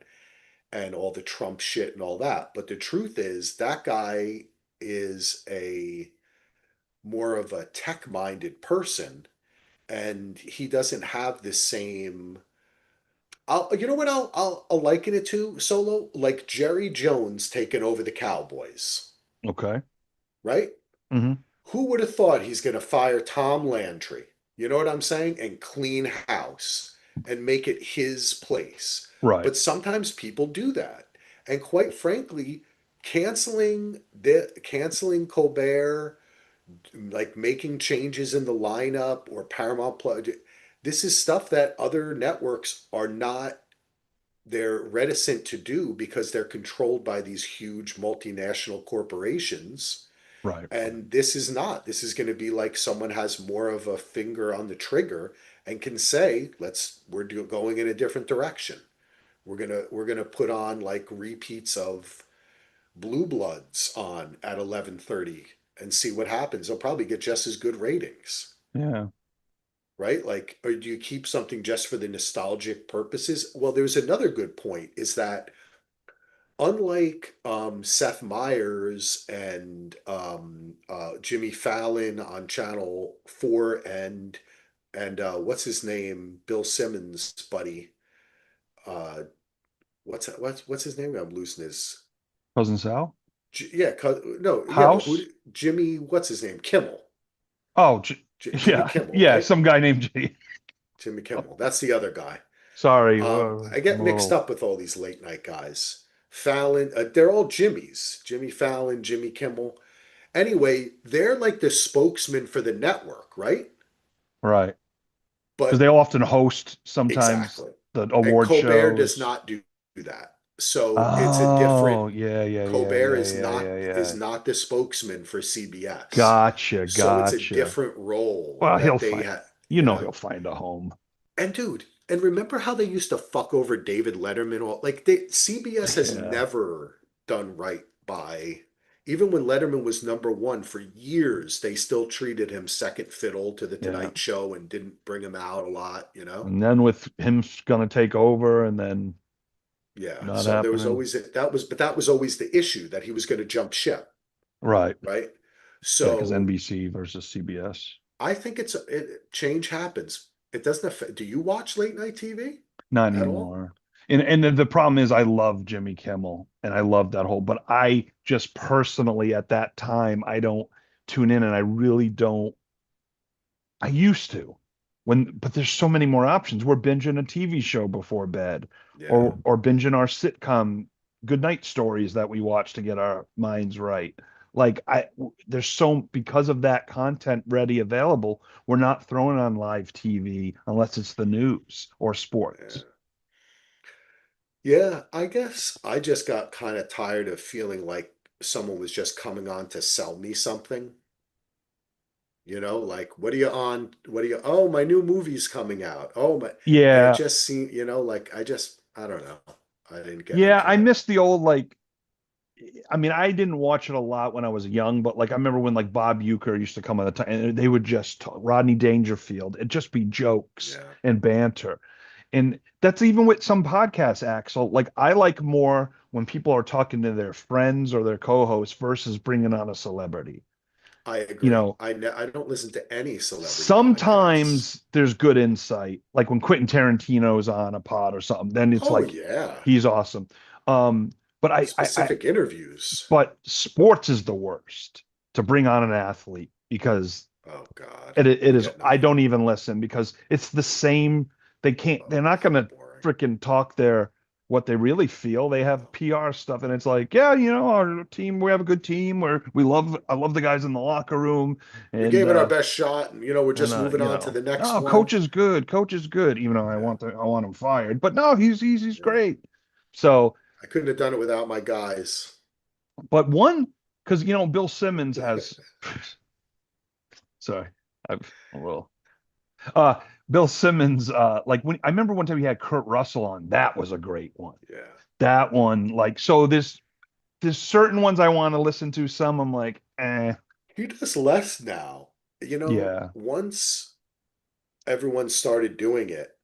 and all the Trump shit and all that. But the truth is that guy is a more of a tech-minded person and he doesn't have the same you know what I'll liken it to, Solo? Like Jerry Jones taking over the Cowboys, okay. right? Hmm. Who would have thought he's going to fire Tom Landry? You know what I'm saying? And clean house and make it his place. Right, But sometimes people do that. And quite frankly, canceling Colbert, like making changes in the lineup or Paramount Plus, this is stuff that other networks are not they're reticent to do because they're controlled by these huge multinational corporations right, right. and this is not. This is going to be like someone has more of a finger on the trigger and can say, going in a different direction. We're gonna put on like repeats of Blue Bloods on at 11:30 and see what happens. They'll probably get just as good ratings, Yeah. right? Like, or do you keep something just for the nostalgic purposes? Well, there's another good point is that unlike Seth Meyers and Jimmy Fallon on Channel 4 and what's his name, Bill Simmons' buddy, uh, what's his name? I'm losing his. Cousin Sal? Yeah, no, yeah, but who? House? Jimmy, what's his name? Kimmel, Oh, Jimmy yeah, Kimmel, yeah, right? some guy named G. Jimmy Kimmel. That's the other guy. Sorry, I I'm get a mixed little. up with all these late night guys. Fallon. They're all Jimmys. Jimmy Fallon, Jimmy Kimmel. Anyway, they're like the spokesman for the network, right? Right. Because But they often host sometimes exactly. the And award Colbert does shows. not do that. So it's a different. Oh, yeah, yeah, yeah, Colbert yeah, is yeah, not yeah, is yeah. not the spokesman for CBS. Gotcha, So it's a gotcha. different role Well, he'll that they find, have, you know, he'll find a home. And dude, and remember how they used to fuck over David Letterman? All like CBS has Yeah, never done right by. Even when Letterman was number one for years, they still treated him second fiddle to the yeah. Tonight Show and didn't bring him out a lot, you know? And then with him gonna take over and then Yeah. not So there was happening. always that was always the issue that he was going to jump ship, Right. right? Yeah, because So NBC versus CBS. I think change happens. It doesn't affect. Do you watch late night TV Not at all? anymore. And the problem is I love Jimmy Kimmel and I love that whole, but I just personally at that time I don't tune in and I really don't. I used to but there's so many more options. We're binging a TV show before bed Yeah. or binging our sitcom goodnight stories that we watch to get our minds right. Like there's so because of that content ready available, we're not throwing on live TV unless it's the news or Yeah. sports. Yeah, I guess I just got kind of tired of feeling like someone was just coming on to sell me something. Like what are you on? What are you? Oh, my new movie's coming out. Oh my, and it Yeah. just seemed, like I don't know. I didn't get Yeah, into I it. miss the old like I mean, I didn't watch it a lot when I was young, but like I remember when like Bob Uecker used to come on the time and they would just talk, Rodney Dangerfield, it'd just be jokes Yeah, and banter. And that's even with some podcasts, Axel. Like I like more when people are talking to their friends or their co-hosts versus bringing on a celebrity. I You agree. know, I don't listen to any celebrity podcasts. sometimes there's good insight, like when Quentin Tarantino's on a pod or something, then it's Oh like yeah, he's awesome. But specific interviews. but sports is the worst to bring on an athlete because Oh God, it I'm is getting I old. don't even listen because it's the same they're Oh, not so gonna boring. freaking talk their what they really feel. They have No. PR stuff and it's like, yeah, our team, we have a good team where I love the guys in the locker room We and gave it our best shot, and we're just moving on to the next oh, one. coach is good, even though Yeah, I want him fired. But no, he's yeah. great. So, I couldn't have done it without my guys. but one because Bill Simmons has sorry, I've well Uh, Bill Simmons, like when I remember one time he had Kurt Russell on, that was a great one. Yeah. That one, like, so there's certain ones I want to listen to. Some I'm like, He does less now. yeah, Once everyone started doing it,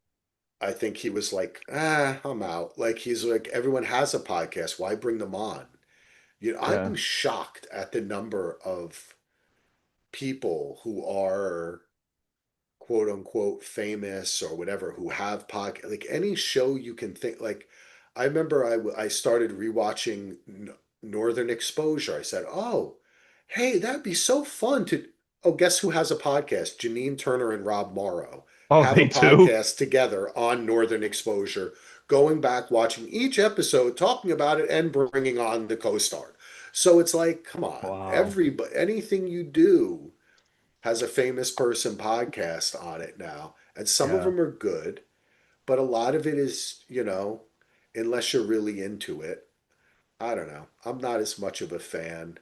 I think he was like, I'm out. Like he's like, everyone has a podcast. Why bring them on? yeah. I'm shocked at the number of people who are quote unquote famous or whatever who have podcast, like any show you can think. Like I remember I started rewatching Northern Exposure. I said, oh, hey, that'd be so fun to. Oh, guess who has a podcast? Janine Turner and Rob Morrow Oh, have a they do. podcast together on Northern Exposure, going back, watching each episode, talking about it, and bringing on the co-star. So it's like, come on, Wow. everybody, anything you do has a famous person podcast on it now. And some of Yeah, them are good, but a lot of it is, unless you're really into it, I don't know. I'm not as much of a fan.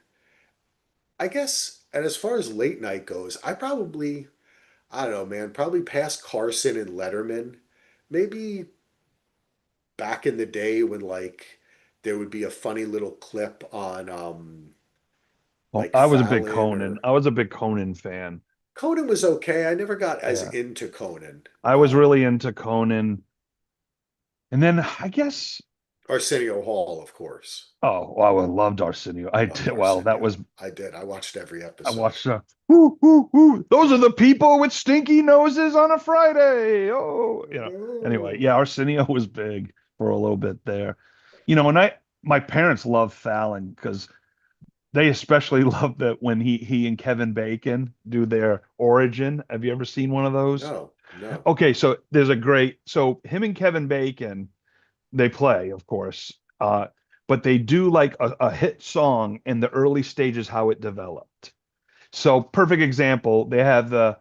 I guess, and as far as late night goes, I don't know, man, probably past Carson and Letterman. Maybe back in the day when like there would be a funny little clip on well, like Fallon I or was a big Conan fan. Conan was okay. I never got as Yeah, into Conan. I was really into Conan, and then I guess Arsenio Hall, of course. I loved Arsenio. I Loved did well. That was Arsenio. I did. I watched every I episode. watched. Woo, woo, woo. Those are Yeah. the people with stinky noses on a Friday. Oh, Anyway, Oh. yeah, Arsenio was big for a little bit there. And my parents love Fallon because they especially love that when he and Kevin Bacon do their origin. Have you ever seen one of those? No, no. Okay, so there's so him and Kevin Bacon, they play, of course. but they do like a hit song in the early stages, how it developed. So perfect example, they have the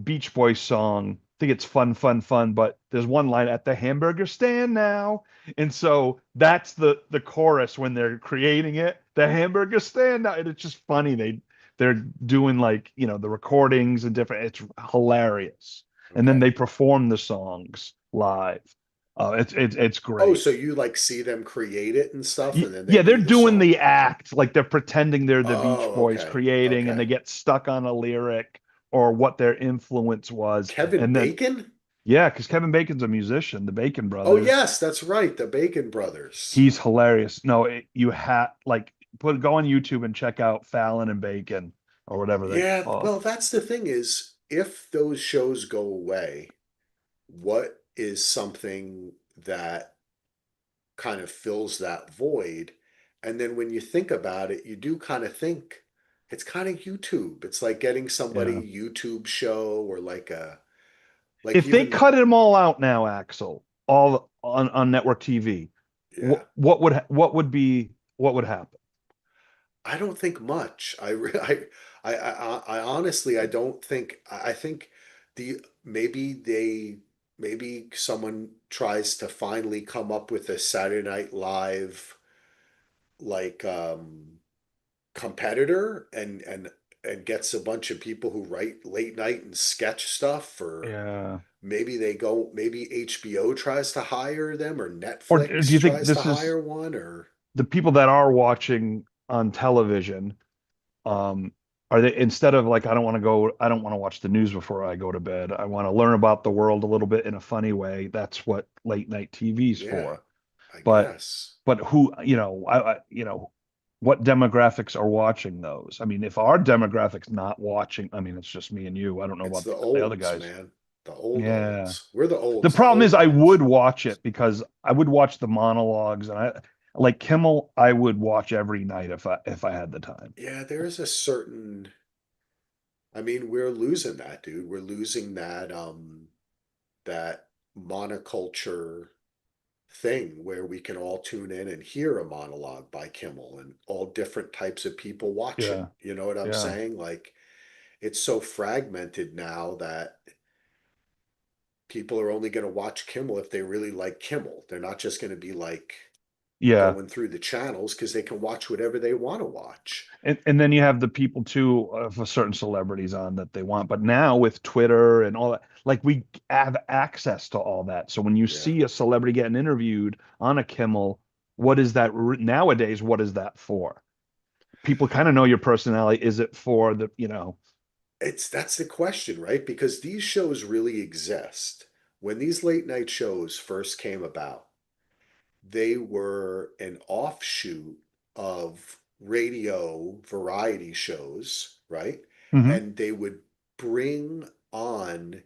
Beach Boys song. I think it's fun, fun, fun, but there's one line at the hamburger stand now. And so that's the chorus when they're creating it. The hamburger stand now. And it's just funny. They're doing like, the recordings and different, it's hilarious. And then Okay. they perform the songs live. It's Oh, great. so you like see them create it and stuff, and then they Yeah, they're do the doing song? the act, like they're pretending they're the Beach Oh, Boys okay. creating, and Okay. they get stuck on a lyric or what their influence was. Kevin And then, Bacon? yeah, because Kevin Bacon's a musician, the Bacon Oh, brothers. yes, that's right. The Bacon brothers. He's hilarious. No, you have like go on YouTube and check out Fallon and Bacon or whatever they Yeah, call. well, that's the thing is if those shows go away, what is something that kind of fills that void? And then when you think about it, you do kind of think it's kind of YouTube. It's like getting somebody Yeah. a YouTube show or like If they even cut them all out now, Axel, all on network TV, yeah. what would happen? I don't think much. I honestly I don't think I think the maybe someone tries to finally come up with a Saturday Night Live like competitor and gets a bunch of people who write late night and sketch stuff or Yeah. maybe HBO tries to hire them or Or do Netflix you think tries to this is hire one or the people that are watching on television? Um, are they, instead of like, I don't want to watch the news before I go to bed. I want to learn about the world a little bit in a funny way. That's what late night TV's yeah, for. I But guess. who, what demographics are watching those? I mean, if our demographics not watching, I mean, it's just me and you. I don't know It's about the the other olds, guys. man. The old Yeah. olds. We're the The olds, the problem is old I olds. would watch it because I would watch the monologues, and I like Kimmel, I would watch every night if I had the time. Yeah, there's a certain I mean, we're losing that, dude. We're losing that monoculture thing where we can all tune in and hear a monologue by Kimmel and all different types of people watch it. Yeah. You know what I'm Yeah. saying? Like it's so fragmented now that people are only going to watch Kimmel if they really like Kimmel. They're not just going to be like Yeah. going through the channels because they can watch whatever they want to watch. And then you have the people too of a certain celebrities on that they want. But now with Twitter and all that, like we have access to all that. So when you Yeah. see a celebrity getting interviewed on a Kimmel, what is that nowadays? What is that for? People kind of know your personality. Is it for That's the question, right? Because these shows really exist. When these late night shows first came about, they were an offshoot of radio variety shows, right? Mhm. And they would bring on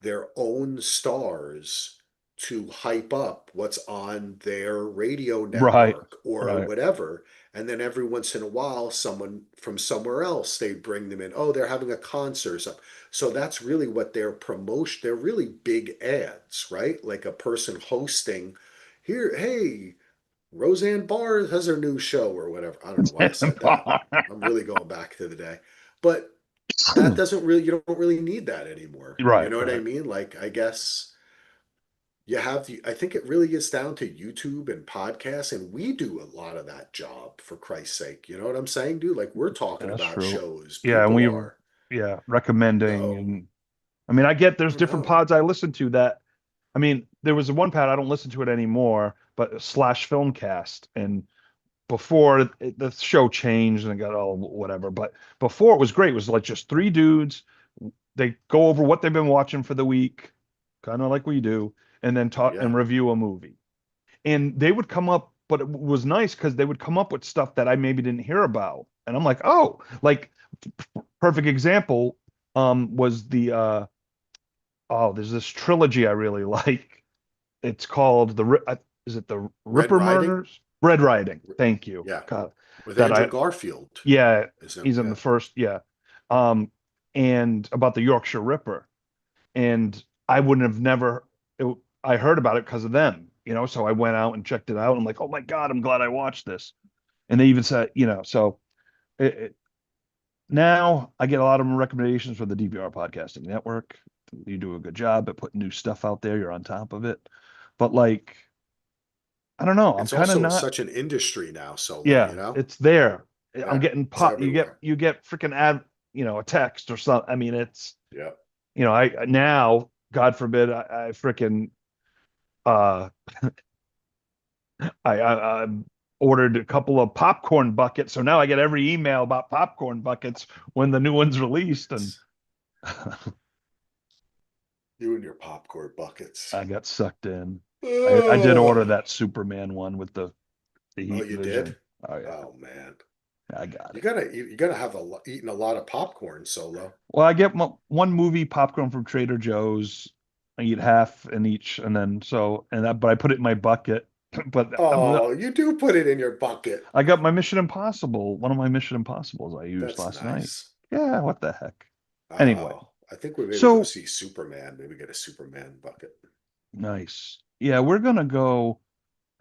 their own stars to hype up what's on their radio Right. network or Right. whatever. And then every once in a while, someone from somewhere else, they bring them in. Oh, they're having a concert or something. So that's really what their promotion, they're really big ads, right? Like a person hosting here, hey, Roseanne Barr has her new show or whatever. I don't know why I said that. I'm really going back to the day. But that doesn't really, you don't really need that anymore. You Right. know what I Right. mean? Like, I guess I think it really gets down to YouTube and podcasts, and we do a lot of that job for Christ's sake. You know what I'm saying, dude? Like, we're talking That's about true. shows, Yeah, and people we are. yeah, recommending So, and I mean, I get I there's don't different know. pods I listen to that I mean, there was one pad I don't listen to it anymore, but slash Filmcast and before the show changed and it got all whatever, but before it was great. It was like just three dudes. They go over what they've been watching for the week, kind of like we do, and then talk Yeah. and review a movie. And they would come up, but it was nice because they would come up with stuff that I maybe didn't hear about. And I'm like, oh, like perfect example was the there's this trilogy I really like. It's called is it the Red Ripper Riding? Murders? Red Riding. Thank you. Yeah. God, With that Andrew I Garfield. yeah, Isn't it? he's in the Yeah. first, yeah. Um, and about the Yorkshire Ripper. And I wouldn't have never, I heard about it because of them. So I went out and checked it out. I'm like, oh my God, I'm glad I watched this. And they even said, so it, now I get a lot of recommendations from the DVR Podcasting Network. You do a good job at putting new stuff out there. You're on top of it. But like, I don't know. I'm It's kind of also not. such an industry now, Solo, Yeah, it's there. I'm Yeah, getting it's pop. You get everywhere. you get freaking ad, a text or something. I mean, it's Yeah. I now, God forbid, I freaking uh I ordered a couple of popcorn buckets, so now I get every email about popcorn buckets when the new one's released, and It's you and your popcorn buckets. I got sucked in. I did order Ugh. that Superman one with the Oh, heat you did? vision. Oh yeah, Oh man. I got You it. gotta you gotta have eaten a lot of popcorn, Solo. Well, I get one movie popcorn from Trader Joe's. I eat half in each, and then but I put it in my bucket. But Oh, you do put it in your bucket. I got my Mission Impossible, one of my Mission Impossibles I used That's last night. nice. Yeah, what the heck? Anyway, Oh, I think we maybe go so see Superman. Maybe get a Superman bucket. nice. Yeah, we're gonna go.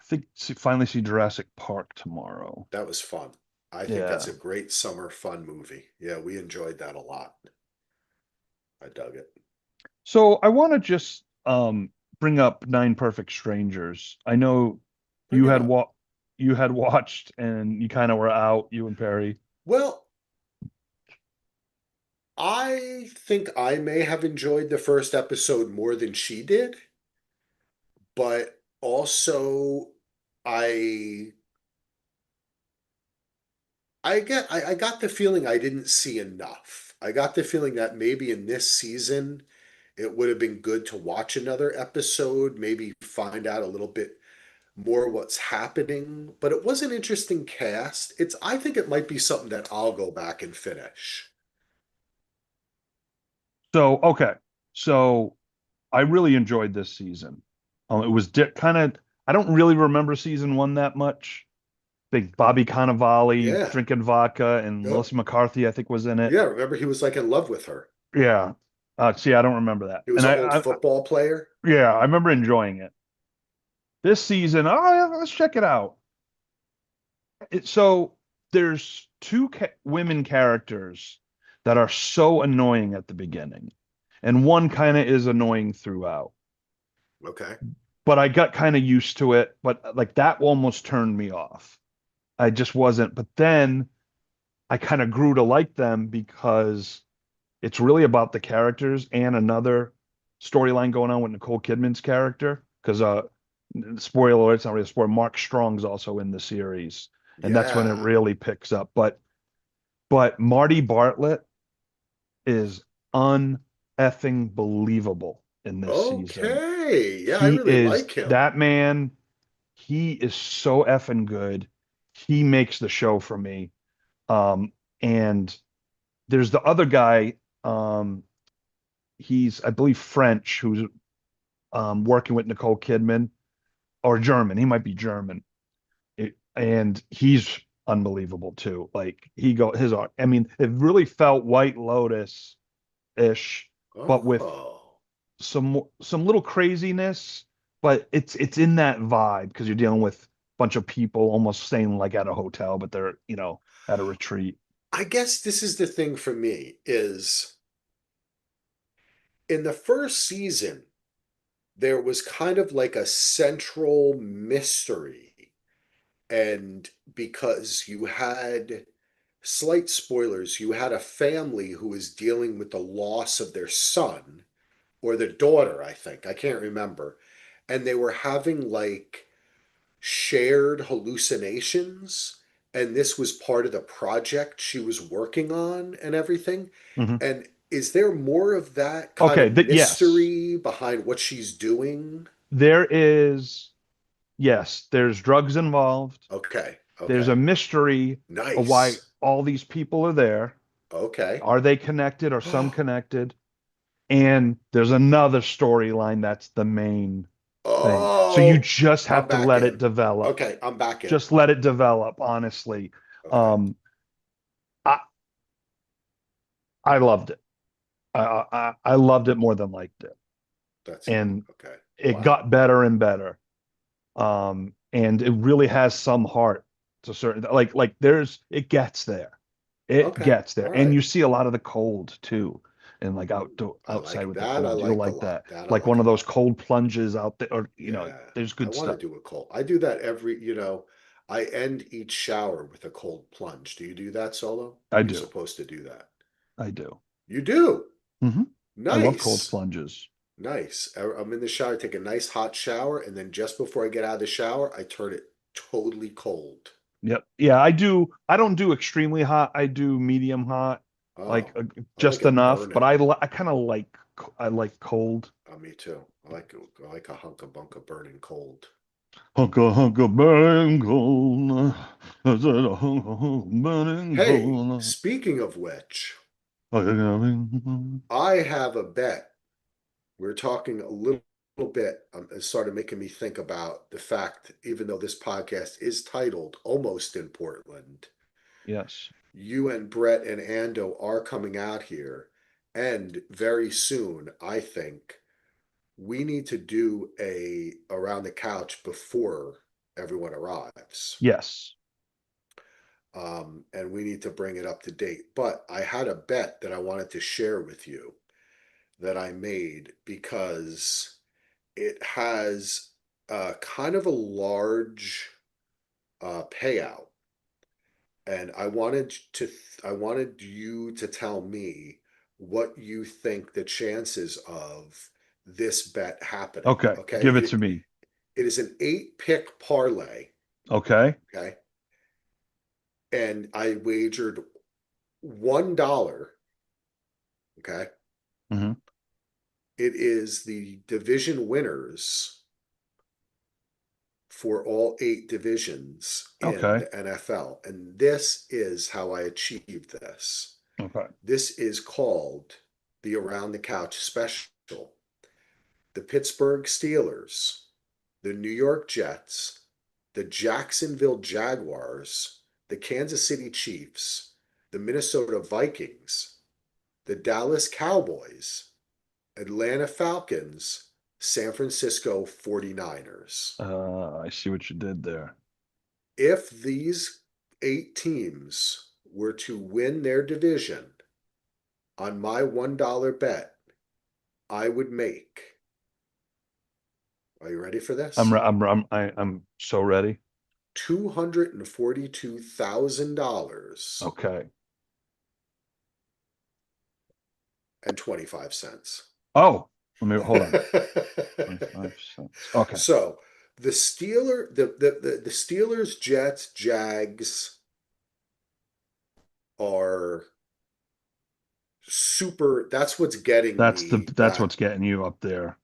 I think finally see Jurassic Park tomorrow. That was fun. I think that's Yeah. a great summer fun movie. Yeah, we enjoyed that a lot. I dug it. So I want to just bring up Nine Perfect Strangers. I know Bring you it had up. wa you had watched and you kind of were out, you and Perry. Well, I think I may have enjoyed the first episode more than she did, but also I I got the feeling I didn't see enough. I got the feeling that maybe in this season it would have been good to watch another episode, maybe find out a little bit more what's happening. But it was an interesting cast. I think it might be something that I'll go back and finish. So, okay. So I really enjoyed this season. It was kind of, I don't really remember season one that much. Big Bobby Cannavale Yeah. drinking vodka and Yep. Melissa McCarthy, I think, was in it. Yeah, remember he was like in love with her. Yeah. See, I don't remember that. He was And an old football player. yeah, I remember enjoying it. This season, oh, yeah, let's check it out. So there's two women characters that are so annoying at the beginning, and one kind of is annoying throughout. Okay. But I got kind of used to it. But like that almost turned me off. I just wasn't. But then I kind of grew to like them because it's really about the characters and another storyline going on with Nicole Kidman's character. Because spoiler alert, it's not really a spoiler. Mark Strong's also in the series, and that's when it Yeah. really picks up. But Marty Bartlett is uneffing believable in this season. Okay. Yeah, I He really is like him. that man. He is so effing good. He makes the show for me. And there's the other guy. He's, I believe, French, who's working with Nicole Kidman, or German. He might be German. And he's unbelievable too. Like his art. I mean, it really felt White Lotus ish, but with Oh. some little craziness, but it's in that vibe because you're dealing with a bunch of people almost staying like at a hotel, but they're, at a retreat. I guess this is the thing for me is in the first season, there was kind of like a central mystery. And because you had slight spoilers, you had a family who was dealing with the loss of their son or their daughter, I think. I can't remember. And they were having like shared hallucinations. And this was part of the project she was working on and everything. Mhm. And is there more of that kind Okay, of yes, mystery behind what she's doing? there is. Yes, there's drugs involved. Okay, There's a okay. mystery of why Nice. all these people are there. Okay. Are they connected? Are some connected? And there's another storyline that's the main thing. So you Oh, just I'm have to back let it in. develop. Okay, I'm back in. Just let it develop, honestly. Okay, Um, I I loved it. I loved it more than liked it, that's and okay. it Wow. got better and better. And it really has some heart to certain like there's it gets there. It Okay. gets there. All And right. you see a lot of the cold too. And like I outside like with the that. I cold. You'll like a like lot. that. That I Like like one a of those lot. cold plunges out there, or Yeah. there's I good want to stuff. do a cold. I do that I end each shower with a cold plunge. Do you do that, Solo? I You're do. supposed to do that. I do. You do. Hmm. I love cold Nice. plunges. Nice. I'm in the shower, take a nice hot shower, and then just before I get out of the shower, I turn it totally cold. Yep. Yeah, I do. I don't do extremely hot. I do medium hot, like Oh, I like just it enough. But burning. I kind of like I like cold. Oh, me too. I like a hunk of bunka burning cold. Hunka hunka burning cold. Is it a hunka hunka burning Hey, cold? speaking of which, Okay. I have a bet. We're talking a little bit. It started making me think about the fact, even though this podcast is titled Almost in Portland, Yes. you and Brett and Ando are coming out here. And very soon, I think we need to do a around the couch before everyone arrives. Yes. And we need to bring it up to date. But I had a bet that I wanted to share with you that I made because it has kind of a large payout, and I wanted you to tell me what you think the chances of this bet happening. Okay. Okay, Give it to me. it is an 8 pick parlay. Okay. Okay, and I wagered $1. Okay, Hmm. it is the division winners for all 8 divisions in Okay. the NFL. And this is how I achieved this. Okay. This is called the Around the Couch Special. The Pittsburgh Steelers, the New York Jets, the Jacksonville Jaguars, the Kansas City Chiefs, the Minnesota Vikings, the Dallas Cowboys, Atlanta Falcons, San Francisco 49ers. I see what you did there. If these 8 teams were to win their division on my $1 bet, I would make. Are you ready for this? I'm so ready. $242,000 Okay. and 25 cents. Oh, let me hold on. 25 cents. Okay. So the Steelers, Jets, Jags are super. That's what's getting me That's that. what's getting you up there.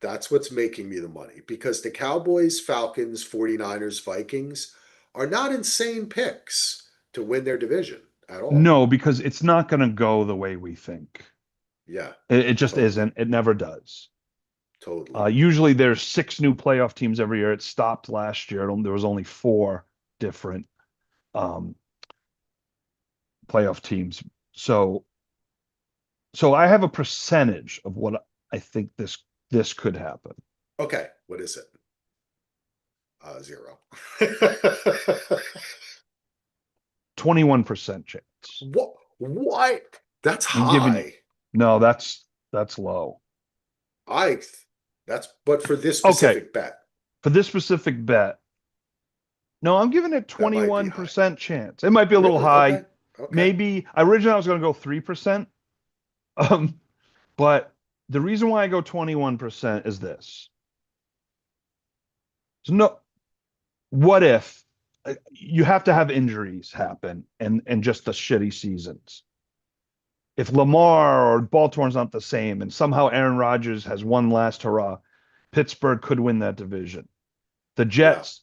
That's what's making me the money because the Cowboys, Falcons, 49ers, Vikings are not insane picks to win their division at all. No, because it's not going to go the way we think. Yeah, It just totally. isn't. It never does. Totally. Usually there's six new playoff teams every year. It stopped last year. There was only four different um, playoff teams. So so I have a percentage of what I think this could happen. Okay, what is it? 0. 21% chance. What? What? That's I'm giving you. high. No, that's low. I that's but for this Okay, specific bet, for this specific bet, no, I'm giving it that might be high. 21% chance. It might be a little Really? high. Okay. Okay. Maybe originally I was going to go 3%. Um, but the reason why I go 21% is this. So no, what if you have to have injuries happen and just the shitty seasons? If Lamar or Baltimore's not the same and somehow Aaron Rodgers has one last hurrah, Pittsburgh could win that division. The Yeah. Jets,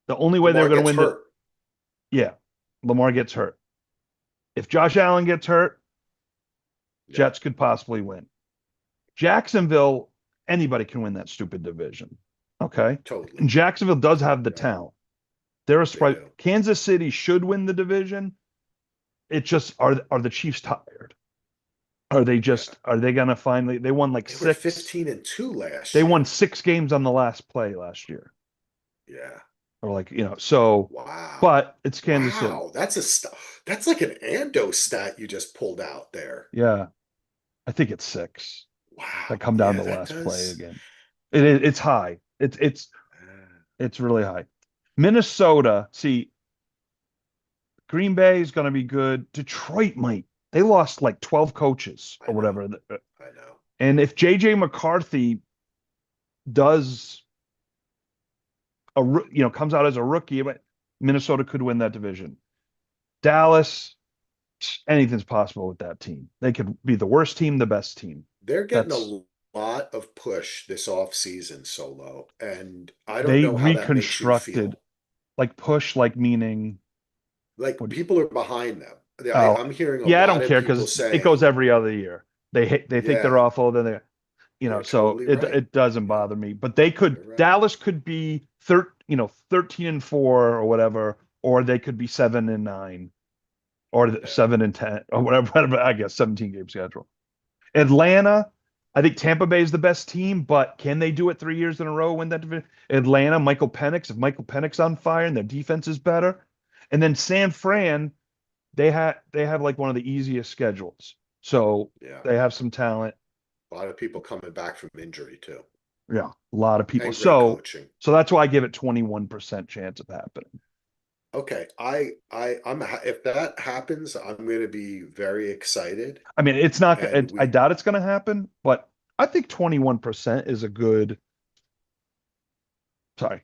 the only way they're Lamar going to gets win the hurt. yeah, Lamar gets hurt. If Josh Allen gets hurt, Yeah. Jets could possibly win. Jacksonville, anybody can win that stupid division. Okay. And Totally. Jacksonville does have the Yeah. talent. They're a They surprise. do. Kansas City should win the division. It just are the Chiefs tired? Yeah. Are they gonna finally they won like They were six 15-2 last they won year. 6 games on the last play last year. Yeah. or like, so, Wow. but it's Kansas City. Wow. That's like an Ando stat you just pulled out there. Yeah. I think it's 6. If I Wow. come down Yeah, to the that last play does. again. It's high. It's really high. Minnesota, see, Green Bay is going to be good. Detroit might. They lost like 12 coaches I or know. whatever. I know. And if JJ McCarthy does comes out as a rookie, but Minnesota could win that division. Dallas, anything's possible with that team. They could be the worst team, the best team. They're getting That's a lot of push this off season, Solo, and I don't they know how that makes you reconstructed feel. like push, like meaning Like what? people are behind them. Oh, I'm hearing a yeah, I don't lot of care people because it goes saying, every other year. They think they're yeah, awful, then they you're so totally it right. it doesn't Yeah, bother me. But they could you're right. Dallas could be 13-4 or whatever, or they could be 7-9 or Yeah, 7-10 or whatever, I guess 17 game schedule. Atlanta, I think Tampa Bay is the best team, but can they do it 3 years in a row, win that division? Atlanta, Michael Penix, if Michael Penix on fire and their defense is better. And then San Fran, they have like one of the easiest schedules. So yeah. they have some talent. A lot of people coming back from injury too, Yeah, a lot of people. and great coaching. So that's why I give it 21% chance of happening. Okay, if that happens, I'm going to be very excited, I mean, it's not, and I we doubt it's going to happen, but I think 21% is a good, sorry,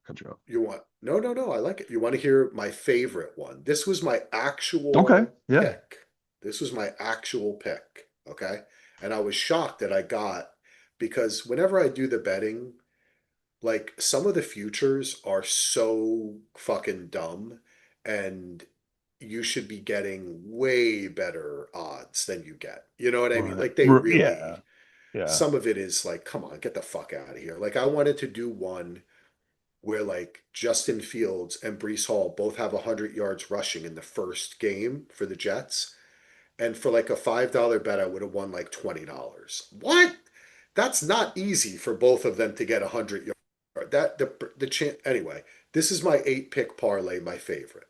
cut you off. You want no, no, no. I like it. You want to hear my favorite one? This was my Okay. actual Yeah. pick. This was my actual pick. Okay. And I was shocked that I got because whenever I do the betting, like some of the futures are so fucking dumb and you should be getting way better odds than you get. You know what I mean? Right. Like they Yeah. really, Yeah. some of it is like, come on, get the fuck out of here. Like I wanted to do one where like Justin Fields and Brees Hall both have 100 yards rushing in the first game for the Jets. And for like a $5 bet, I would have won like $20. What? That's not easy for both of them to get 100 yards. That the chance anyway. This is my 8 pick parlay, my favorite.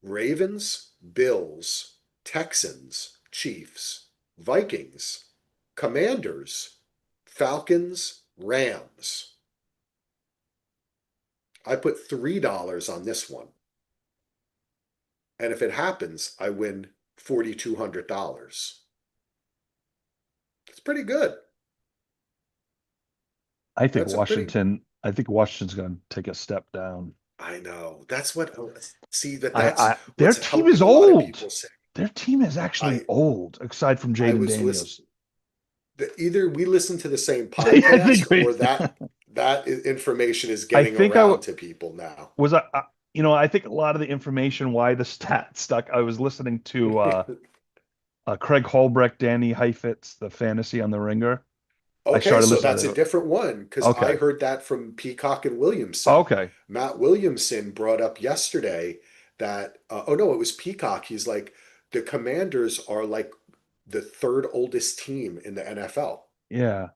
Ravens, Bills, Texans, Chiefs, Vikings, Commanders, Falcons, Rams. I put $3 on this one. And if it happens, I win $4,200. It's pretty good. That's a pretty, I think Washington's going to take a step down. I know. That's what, see, that's Their what's team is helping a lot of people old. say. Their team is actually I, old, aside from I Jaden was listening, Daniels. either we listen to the same I podcast think we, or that information is I getting think I around to people now. was, I think a lot of the information why the stat stuck. I was listening to Craig Holbrecht, Danny Heifetz, the fantasy on the Ringer. I Okay, started so listening that's to a it. different one because I Okay. heard that from Peacock and Williamson. Okay. Matt Williamson brought up yesterday that, oh no, it was Peacock. He's like, the Commanders are like the third oldest team in the NFL. Yeah.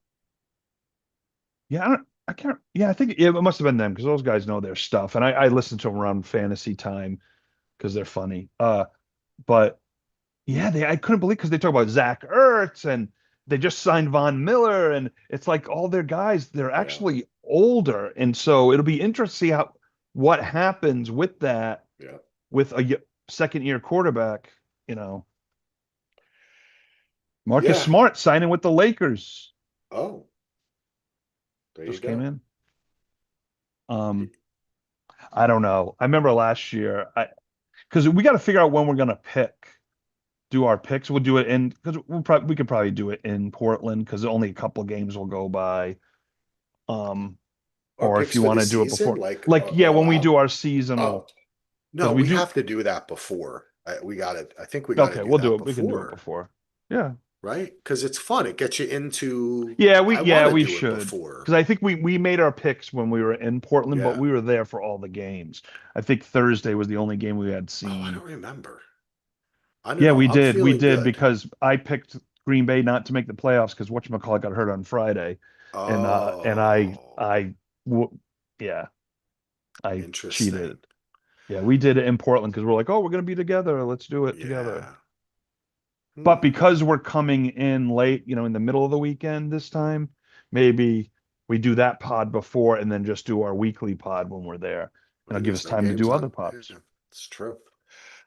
Yeah. I can't. Yeah. I think it must have been them because those guys know their stuff. And I listen to them around fantasy time because they're funny. But yeah, I couldn't believe because they talk about Zach Ertz and they just signed Von Miller and it's like all their guys, they're Yeah, actually older. And so it'll be interesting to see what happens with that yeah, with a second year quarterback, you know. Marcus yeah. Smart signing with the Lakers Oh, there you just came go. in. Um, I don't know. I remember last year, I because we got to figure out when we're gonna do our picks. We'll do it in because we could probably do it in Portland because only a couple games will go by. Um, Our or if picks you for want the to do it season, before, like like yeah, all when we do out. our Oh, seasonal, because no, we we do. have to do that before. We got it. I think we got to Okay, do we'll do that it. We can do it before, before. Yeah, right? Because it's fun. It gets you into, yeah, I want to we do it should before. because I think we made our picks when we were in Portland, but Yeah. we were there for all the games. I think Thursday was the only game we had Oh, I seen. don't remember. I don't Yeah, know. we I'm did. We feeling did good. because I picked Green Bay not to make the playoffs because whatchamacallit got hurt on Friday. And Oh, I w yeah. I cheated. Interesting. Yeah, we did it in Portland because we're like, oh, we're gonna be together. Let's do it together. Yeah. But Hmm. because we're coming in late, in the middle of the weekend this time, maybe we do that pod before and then just do our weekly pod when we're there. And it'll Maybe give us there's no time to games do other on. pods. Yeah, it's true.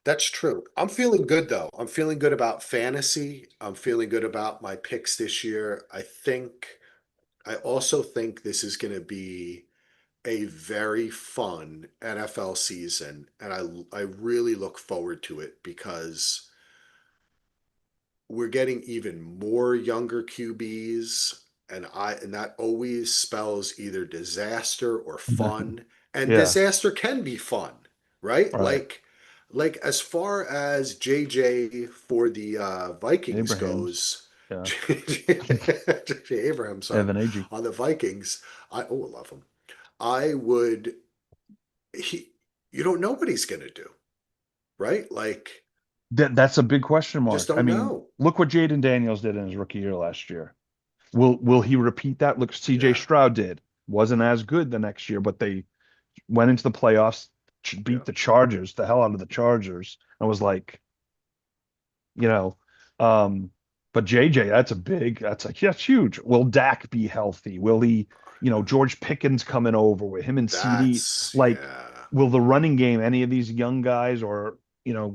That's true. I'm feeling good though. I'm feeling good about fantasy. I'm feeling good about my picks this year. I also think this is going to be a very fun NFL season, and I really look forward to it because we're getting even more younger QBs, and that always spells either disaster or fun. And Yeah, disaster can be fun, right? right. Like as far as JJ for the Vikings Abraham's. goes, Yeah. JJ Abraham, son, Evan Ag. on the Vikings, I love him. I would he you don't know what he's gonna do, right? Like That's a big question just mark. I don't mean, know. look what Jaden Daniels did in his rookie year last year. Will he repeat that? Look, CJ Yeah, Stroud did. Wasn't as good the next year, but they went into the playoffs, yeah. beat the Chargers, the hell out of the Chargers. I was like, you know, um, but JJ, that's huge. Will Dak be healthy? Will he, George Pickens coming over with him and CD? That's Like, yeah, will the running game, any of these young guys or,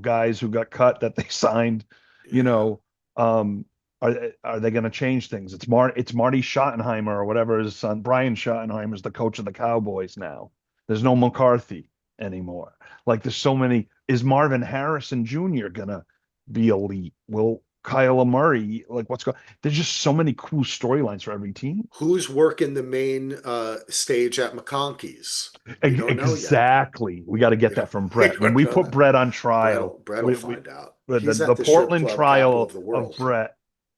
guys who got cut that they signed, you yeah, know, um, are they going to change things? It's Marty Schottenheimer or whatever his son, Brian Schottenheimer is the coach of the Cowboys now. There's no McCarthy anymore. Like there's so many. Is Marvin Harrison Jr. gonna be elite? Will Kyle Murray, like what's going? There's just so many cool storylines for every team. who's working the main stage at McConkey's? We don't know yet. Exactly. We got to We get don't, that from we Brett. When don't we know put that. Brett on trial, Brett'll we find out. the He's the at the strip Portland club capital of trial the of world. Brett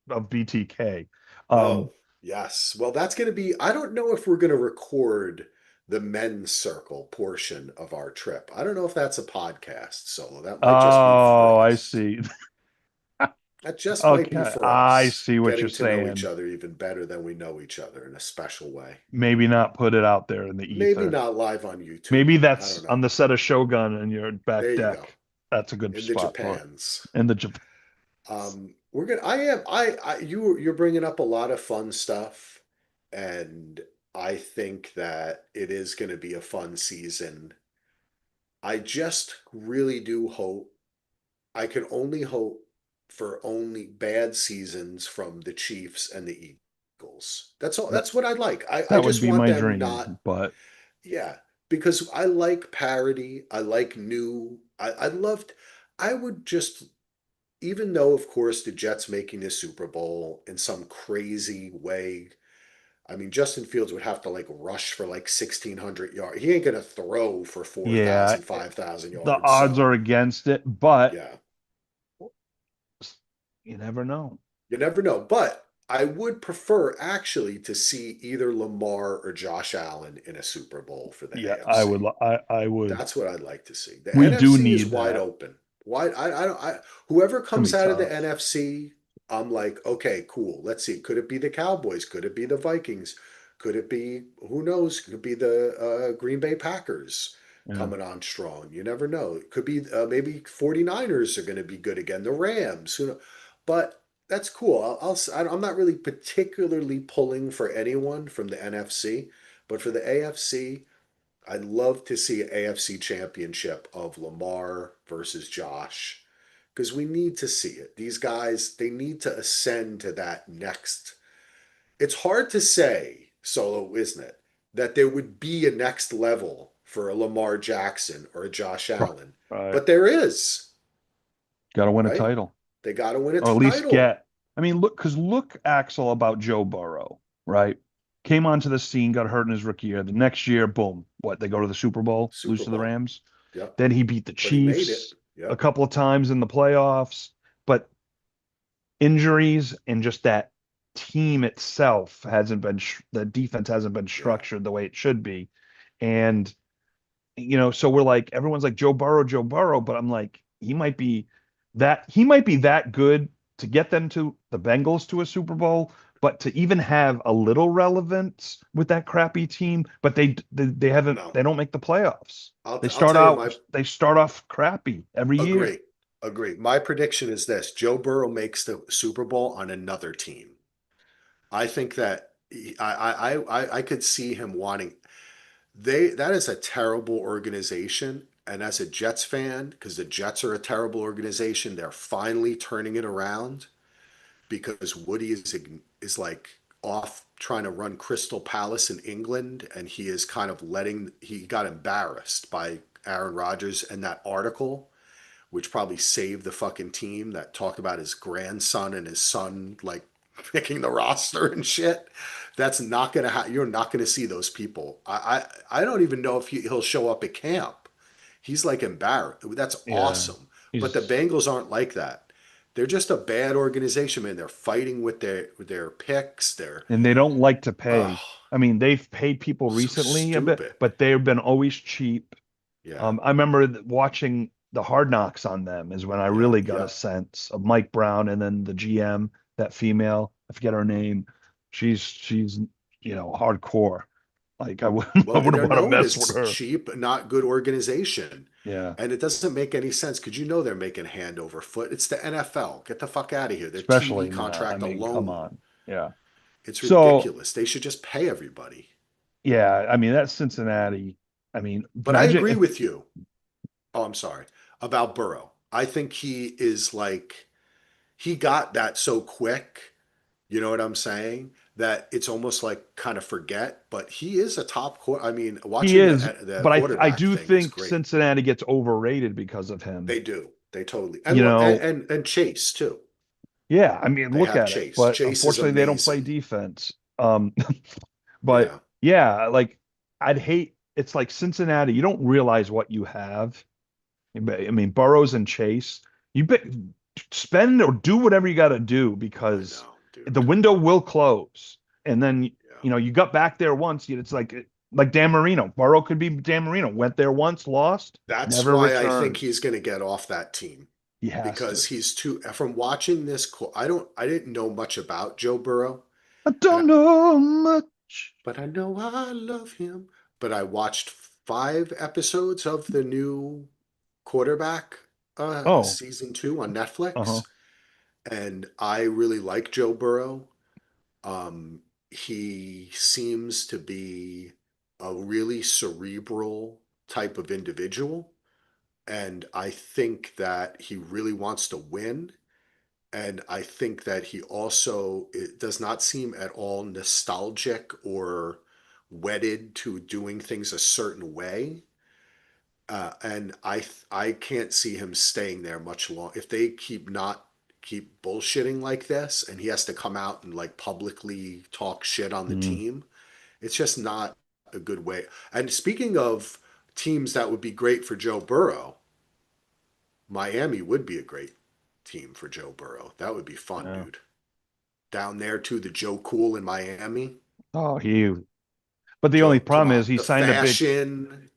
of BTK. Um, Oh, yes. Well, that's going to be, I don't know if we're going to record the men's circle portion of our trip. I don't know if that's a podcast solo. That might just be for oh, I us. see. That just might be Okay, for I us, see what you're getting to know each saying. other even better than we know each other in a special way. Maybe not put it out there in the Maybe ether. not live on YouTube. Maybe I that's don't know. on the set of Shogun and your back There you go. deck. That's a good In the spot for it. Japans. And the Japan. We're gonna. I am. You're bringing up a lot of fun stuff, and I think that it is going to be a fun season. I just really do hope. I can only hope for only bad seasons from the Chiefs and the Eagles. That's all. That That's what I like. I that would just be want my them dream, not. but Yeah, because I like parody. I like new. I loved. I would just, even though, of course, the Jets making the Super Bowl in some crazy way. I mean, Justin Fields would have to like rush for like 1,600 yards. He ain't gonna throw for yeah, 4,000, 5,000 the yards. odds So are against it, but yeah, you never know. you never know. But I would prefer actually to see either Lamar or Josh Allen in a Super Bowl for the Yeah, I would AFC. I would. That's what I'd like to see. The We do NFC is need wide that. open. Wide. I don't. Whoever It's gonna comes be out of the tough. NFC, I'm like, okay, cool. Let's see. Could it be the Cowboys? Could it be the Vikings? Could it be, who knows? Could it be the Green Bay Packers Yeah. coming on strong? You never know. It could be maybe 49ers are going to be good again. The Rams. Who know? But that's cool. I'm not really particularly pulling for anyone from the NFC, but for the AFC. I'd love to see an AFC championship of Lamar versus Josh because we need to see it. These guys, they need to ascend to that next. It's hard to say, Solo, isn't it, that there would be a next level for a Lamar Jackson or a Josh Right. Allen, Right. but there is, Got to win a right? title. They got to win a Or at least title. get. I mean, look, Axel about Joe Burrow, right? Came onto the scene, got hurt in his rookie year. The next year, boom, what? They go to the Super Bowl, lose Super to the Bowl. Rams. Yep. Then he beat the But he made it. Chiefs a Yep. couple of times in the playoffs. But injuries and just that team itself hasn't been, the defense hasn't been Yeah. structured the way it should be. And, so we're like, everyone's like Joe Burrow, but I'm like, he might be that good to get them to the Bengals to a Super Bowl, but to even have a little relevance with that crappy team, but they haven't No, they don't make the playoffs. I'll tell you my They start off crappy every year. agree. Agree. My prediction is this: Joe Burrow makes the Super Bowl on another team. I think that I could see him wanting that is a terrible organization. And as a Jets fan, because the Jets are a terrible organization, they're finally turning it around because Woody is like off trying to run Crystal Palace in England, and he is kind of he got embarrassed by Aaron Rodgers and that article, which probably saved the fucking team that talked about his grandson and his son like picking the roster and shit. That's not gonna you're not gonna see those people. I don't even know if he'll show up at camp. He's like embarrassed. That's Yeah. awesome. But the He's Bengals aren't like that. They're just a bad organization, man. They're fighting with their picks. They're and they don't like to pay. oh, I mean, they've paid people so recently a bit, stupid. but they've been always cheap. Yeah, I remember watching the Hard Knocks on them is when I yeah, really got yeah. a sense of Mike Brown and then the GM, that female, I forget her name. She's hardcore. Like I Well, and wouldn't they're want to known mess with as her. cheap, not good organization. Yeah, And it doesn't make any sense because you know they're making hand over foot. It's the NFL. Get the fuck out of here. Their TV especially now. I contract mean, come alone. on. Yeah. It's So ridiculous. They should just pay everybody. yeah, I mean that's Cincinnati. I mean, But I agree with you. Oh, I'm sorry. About Burrow. I think he is like, he got that so quick. You know what I'm saying? That it's almost like kind of forget, but he is a top quarter. I mean, he watching is, the but I quarterback do thing is think great. Cincinnati gets overrated because of him. They do. They totally. And You look, know, and Chase too. yeah, I mean, They look have at it. Chase. But Chase is unfortunately, they don't play amazing. defense. But Yeah. yeah, like I'd hate it's like Cincinnati, you don't realize what you have. I mean, Burrows and Chase, spend or do whatever you got to do I because know, the dude. window will close. And then, Yeah. you got back there once, it's like Dan Marino. Burrow could be Dan Marino. Went there once, lost, That's never why I think returned. he's going to get off that team He has because to. he's too from watching this I didn't know much about Joe Burrow I and don't know much. but I know I love him. But I watched 5 episodes of the new quarterback Oh, season 2 on uh-huh. Netflix, and I really like Joe Burrow. He seems to be a really cerebral type of individual, and I think that he really wants to win. And I think that he also it does not seem at all nostalgic or wedded to doing things a certain way. And I can't see him staying there much long if they keep bullshitting like this, and he has to come out and like publicly talk shit on the Mm, team. It's just not a good way. And speaking of teams that would be great for Joe Burrow, Miami would be a great team for Joe Burrow. That would be fun, yeah. dude. Down there to the Joe Cool in Miami. Oh, but the only Joe, come problem is on, the fashion.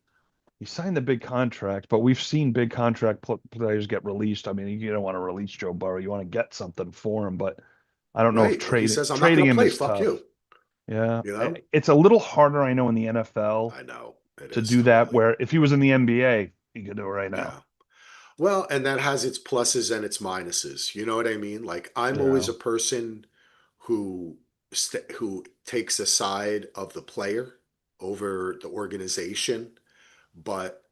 he signed the big contract, but we've seen big contract players get released. I mean, you don't want to release Joe Burrow. You want to get something for him, but I don't know if Right. Like he says, I'm not trading going to him play. is Fuck tough. you. Yeah, You know? it's a little harder, I know, in the NFL I know. It to is do that. totally. Where if he was in the NBA, he could do it right now. Yeah. Well, and that has its pluses and its minuses. You know what I mean? Like I'm always Yeah, a person who who takes a side of the player over the organization, but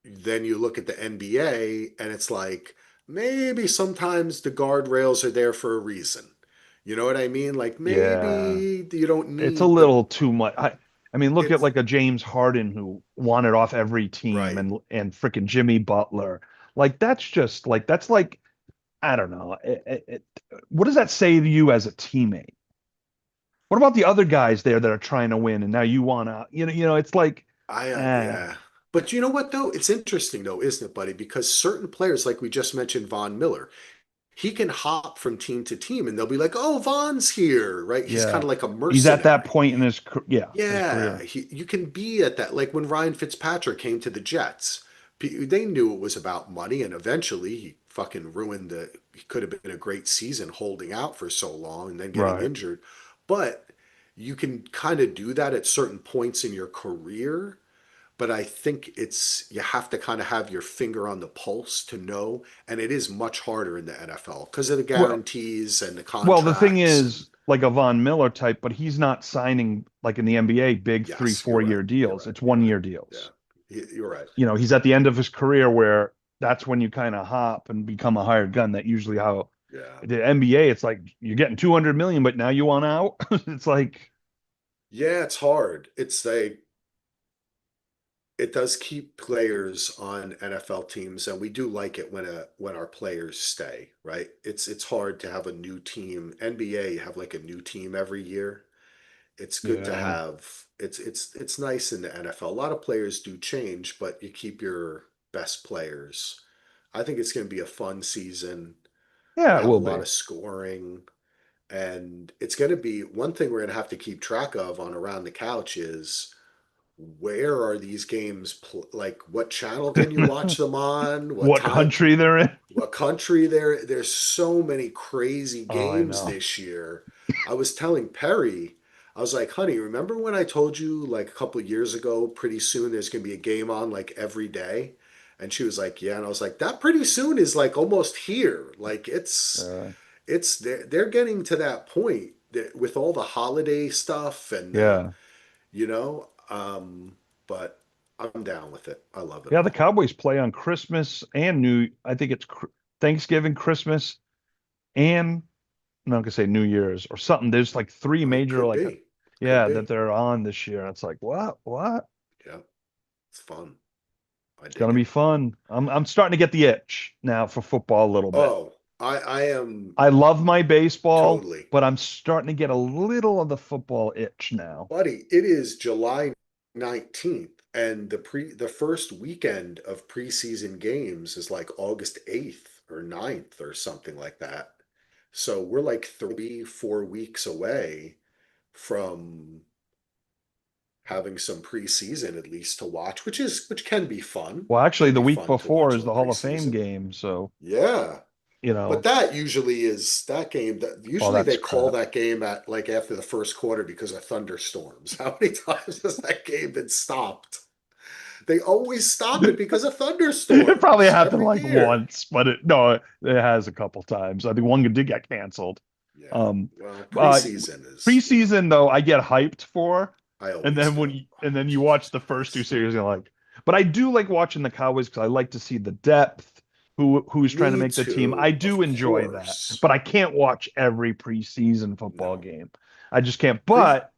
then you look at the NBA and it's like maybe sometimes the guardrails are there for a reason. You know what I mean? Like yeah, maybe you don't it's a need the little too much. I mean, look at it's like a James Harden who wanted off every team, right. and freaking Jimmy Butler. Like that's like I don't know. What does that say to you as a teammate? What about the other guys there that are trying to win, and now you want to, it's like, eh, Yeah. But you know what though? It's interesting though, isn't it, buddy? Because certain players, like we just mentioned, Von Miller, he can hop from team to team, and they'll be like, "Oh, Von's here," right? He's kind yeah, of like a he's at that mercenary. point in his, yeah, his Yeah, career. you can be at that. Like when Ryan Fitzpatrick came to the Jets, They knew it was about money, and eventually he fucking ruined the. He could have been a great season holding out for so long and then getting Right. injured, but you can kind of do that at certain points in your career. But I think it's you have to kind of have your finger on the pulse to know, and it is much harder in the NFL because of the Well, guarantees and the well, the thing contracts and is, like a Von Miller type, but he's not signing like in the NBA big three, yes, you're 4 year right. You're deals. right. It's You're 1 year right. Yeah, deals. you're right. He's at the end of his career where that's when you kind of hop and become a hired gun. That usually how Yeah. the NBA, it's like you're getting 200 million, but now you want out. It's like, Yeah, it's hard. It does keep players on NFL teams, and we do like it when our players stay, right? It's hard to have a new team. NBA, you have like a new team every year. It's good to yeah, have. It's nice in the NFL. A lot of players do change, but you keep your best players. I think it's going to be a fun season. yeah, Going it to have a will lot be. of scoring, and it's going to be one thing we're going to have to keep track of on Around the Couch is where are these games like what channel can you watch them on, what What time, country they're in? what country. There's so many crazy Oh, I games know. this year. I was telling Perry, I was like, honey, remember when I told you like a couple of years ago, pretty soon there's going to be a game on like every day? And she was like, yeah. And I was like, that pretty soon is like almost here. Like Uh, they're getting to that point that with all the holiday stuff and yeah, you know, but I'm down with it. I love it yeah. The all. Cowboys play on Christmas and I think it's Thanksgiving, Christmas, and I'm not gonna say New Year's or something. There's like three It major could like, be, could yeah, that be. they're on this year. It's like what, what? Yeah, it's fun. I It's dig gonna be it. fun. I'm starting to get the itch now for football a little bit. Oh, I am I love my baseball, totally, but I'm starting to get a little of the football itch now. buddy. It is July 19th, and the first weekend of preseason games is like August 8th or 9th or something like that. So we're like 3, 4 weeks away from having some preseason at least to watch, which can be fun. Well, actually, Can the be week fun to before watch a is the little Hall of Fame preseason. game, so Yeah. you But know, that usually is that game that oh, usually that's they call crap. that game at like after the first quarter because of thunderstorms. How many times has that game been stopped? They always stop it because of It probably thunderstorms happened every like year. once, but no, it has a couple times. I think one did get canceled. Yeah. Um, Well, uh, preseason is, Preseason though, I get hyped for, I and always then do. and Oh, then you watch Jesus the first two Christ. series, you're like, but I do like watching the Cowboys because I like to see the depth, who's trying to Me make the team. I too, do of enjoy that, course. but I can't watch every preseason football No. game. I just can't. Pre But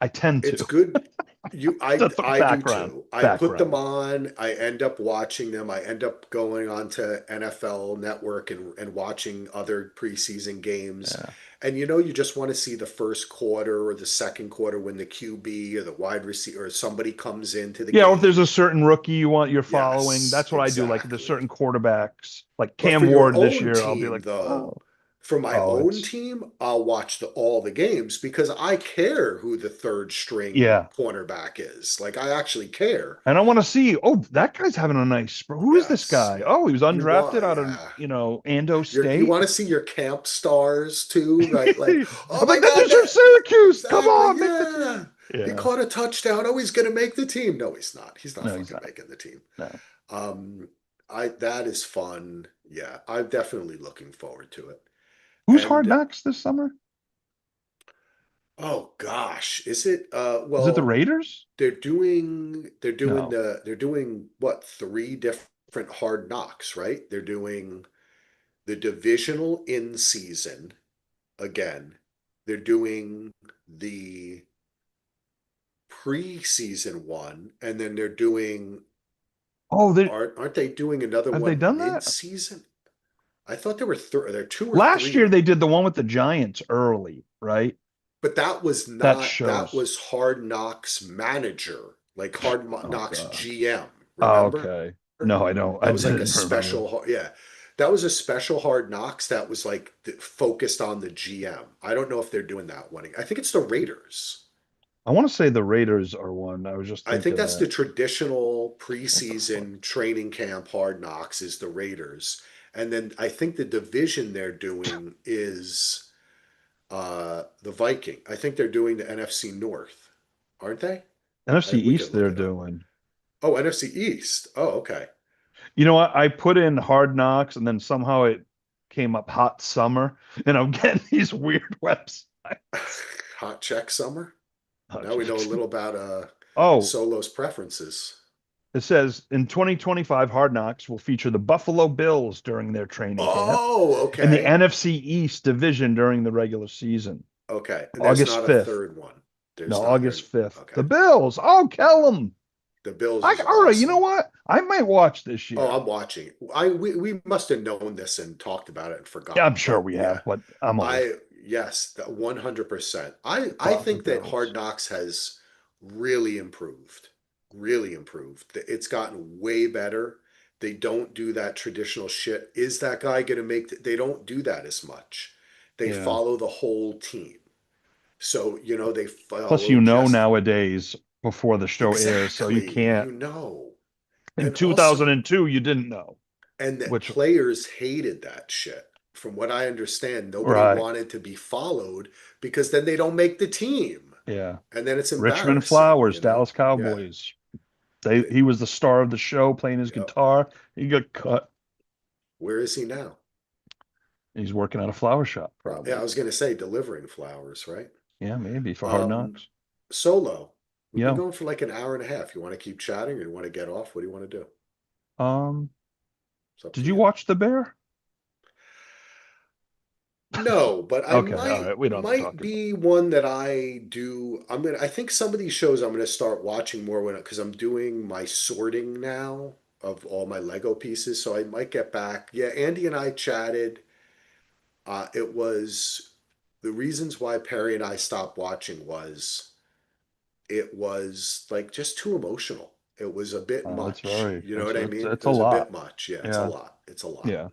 I tend It's to. good. You, The I do background, too. I put them background. on. I end up watching them. I end up going on to NFL Network and watching other preseason games. Yeah. And you just want to see the first quarter or the second quarter when the QB or the wide receiver or somebody comes into the Yeah, or if there's a game. certain rookie you're following, Yes, that's what I do. Like if there's exactly. certain quarterbacks, like But Cam for your Ward this own year, I'll be team, like, though, oh, for my oh, own it's team, I'll watch all the games because I care who the third string yeah. cornerback is. Like I actually care. And I want to see, oh, that guy's having a nice Who is this Yes. guy? Oh, he was undrafted out of, Yeah. Ando You State. want to see your camp stars too, right? Like, oh I'm my like, that God, dude's from that Syracuse. Come exactly, on, make the team. yeah. He Yeah. caught a touchdown. Oh, he's gonna make the team. No, he's not. He's not No, he's fucking not. making the team. No. Um, I that is fun. Yeah, I'm definitely looking forward to it. Who's Hard And Knocks this summer? oh gosh, is it Is it the well, Raiders? No. they're doing what, three different hard knocks, right? They're doing the divisional in season again. They're doing the preseason one, and then they're doing Oh, aren't they doing another have they one done that? mid-season? I thought there are two or Last three year now. they did the one with the Giants early, right? But that was That not that shows. was Hard Knocks manager, like Hard Oh Knocks God. GM. Oh, Remember? okay. No, I don't. I That was like a didn't remember. special, yeah. That was a special Hard Knocks that was like focused on the GM. I don't know if they're doing that one. I think it's the Raiders. I want to say the Raiders are one. I was just I think thinking that's the that. traditional What the fuck? preseason training camp hard knocks is the Raiders. And then I think the division they're doing is the Viking. I think they're doing the NFC North, aren't they? NFC We could East look they're it up. doing. Oh, NFC East. Oh, okay. You know what? I put in Hard Knocks and then somehow it came up Hot Summer, and I'm getting these weird websites. Hot check summer. Oh, Now we know a Jackson. little about Oh, Solo's preferences. it says in 2025, Hard Knocks will feature the Buffalo Bills during their training camp Oh, and the okay. NFC East division during the regular season. Okay. And there's August not a 5th. third one. No, There's not August there. 5th. Okay. The Bills. Oh, Kellum. The Bills I is all right, you know awesome. what? I might watch this Oh, year. I'm watching. We must have known this and talked about it and Yeah, I'm forgot. sure But we yeah, have, but I'm old. I yes, 100%. I Love the think that Hard Bills. Knocks has really improved. Really improved. It's gotten way better. They don't do that traditional shit. Is that guy going to make they don't do that as much. They Yeah. follow the whole team. So, they Plus, follow just nowadays before the show airs, so you exactly, can't. In And also 2002, you didn't know, and that which, players hated that shit. From what I understand, nobody right. wanted to be followed because then they don't make the team. Yeah. And then it's Richmond embarrassing, Flowers, Dallas Yeah. Cowboys. The- He was the star of the show playing his uh, guitar. He got cut. where is he now? He's working at a flower shop, Yeah, I probably. was going to say delivering flowers, right? Yeah, maybe for Hard Um, Knocks. Solo. We've been Yeah. going for like an hour and a half. You want to keep chatting or you want to get off? What do you want to do? Um, It's up did to you you. watch The Bear? No, but I Okay, all might right. We don't have to might talk about be one that I do. I think some of these shows I'm gonna start watching more when because I'm doing my sorting now of all my Lego pieces. So I might get back. Yeah, Andy and I chatted. It was the reasons why Perry and I stopped watching was it was like just too emotional. It was a bit It's much. very, You know what I mean? it's It a was a lot. bit much. Yeah, it's a Yeah. lot. It's a lot. Yeah.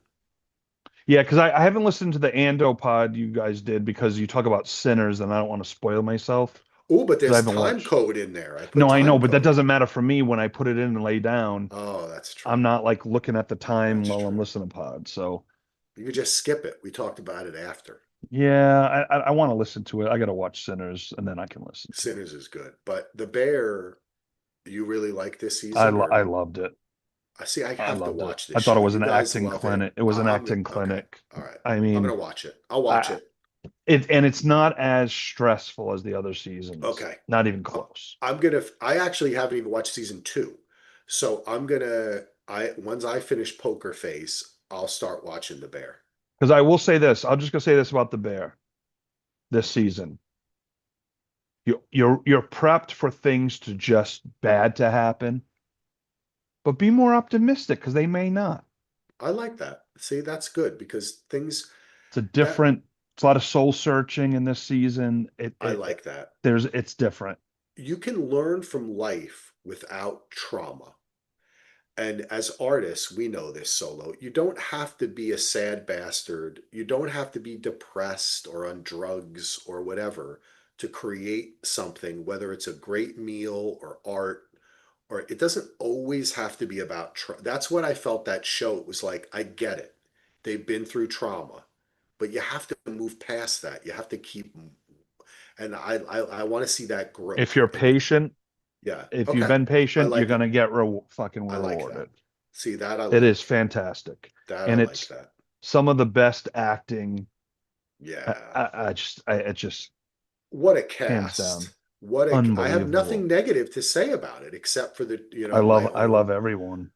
Yeah, because I haven't listened to the Ando pod you guys did because you talk about sinners and I don't want to spoil myself Oh, but because I there's haven't time watched. code in there. I put No, I know, time but that code. doesn't matter for me when I put it in and lay down. Oh, that's I'm true. not like looking at the time That's while I'm true. listening to pod. So You could just skip it. We talked about it after. yeah, I want to listen to it. I got to watch Sinners and then I can listen to it. Sinners is good, but The Bear, you really like this season, I or loved it. I see. I I have to loved it. watch this I thought it show. was You an guys acting love it. clinic. It was an I'm acting okay. clinic. All right. I I'm mean, gonna watch it. I'll watch I it. and it's not as stressful as the other seasons. Okay. Not even Uh, close. I'm gonna. I actually haven't even watched season two, so I'm gonna. I once I finish Poker Face, I'll start watching The Bear. Because I will say this, I'll just go say this about the Bear this season. You're prepped for things to just bad to happen, but be more optimistic because they may not. I like that. See, that's good because things It's a that different, it's a lot of soul searching in this season. I like that. It's different. You can learn from life without trauma. And as artists, we know this Solo. You don't have to be a sad bastard. You don't have to be depressed or on drugs or whatever to create something, whether it's a great meal or art, or it doesn't always have to be about that's what I felt that show. It was like, I get it. They've been through trauma, but you have to move past that. You have to keep, and I want to see that If growth. you're And patient, yeah, if you've okay. been I patient, you're like it. gonna get fucking I like that. rewarded. See that I It is like. fantastic, That I and like it's that. some of the best acting. Yeah. It just What a hands cast. down I have nothing unbelievable. negative to say about it except for my I love own. everyone.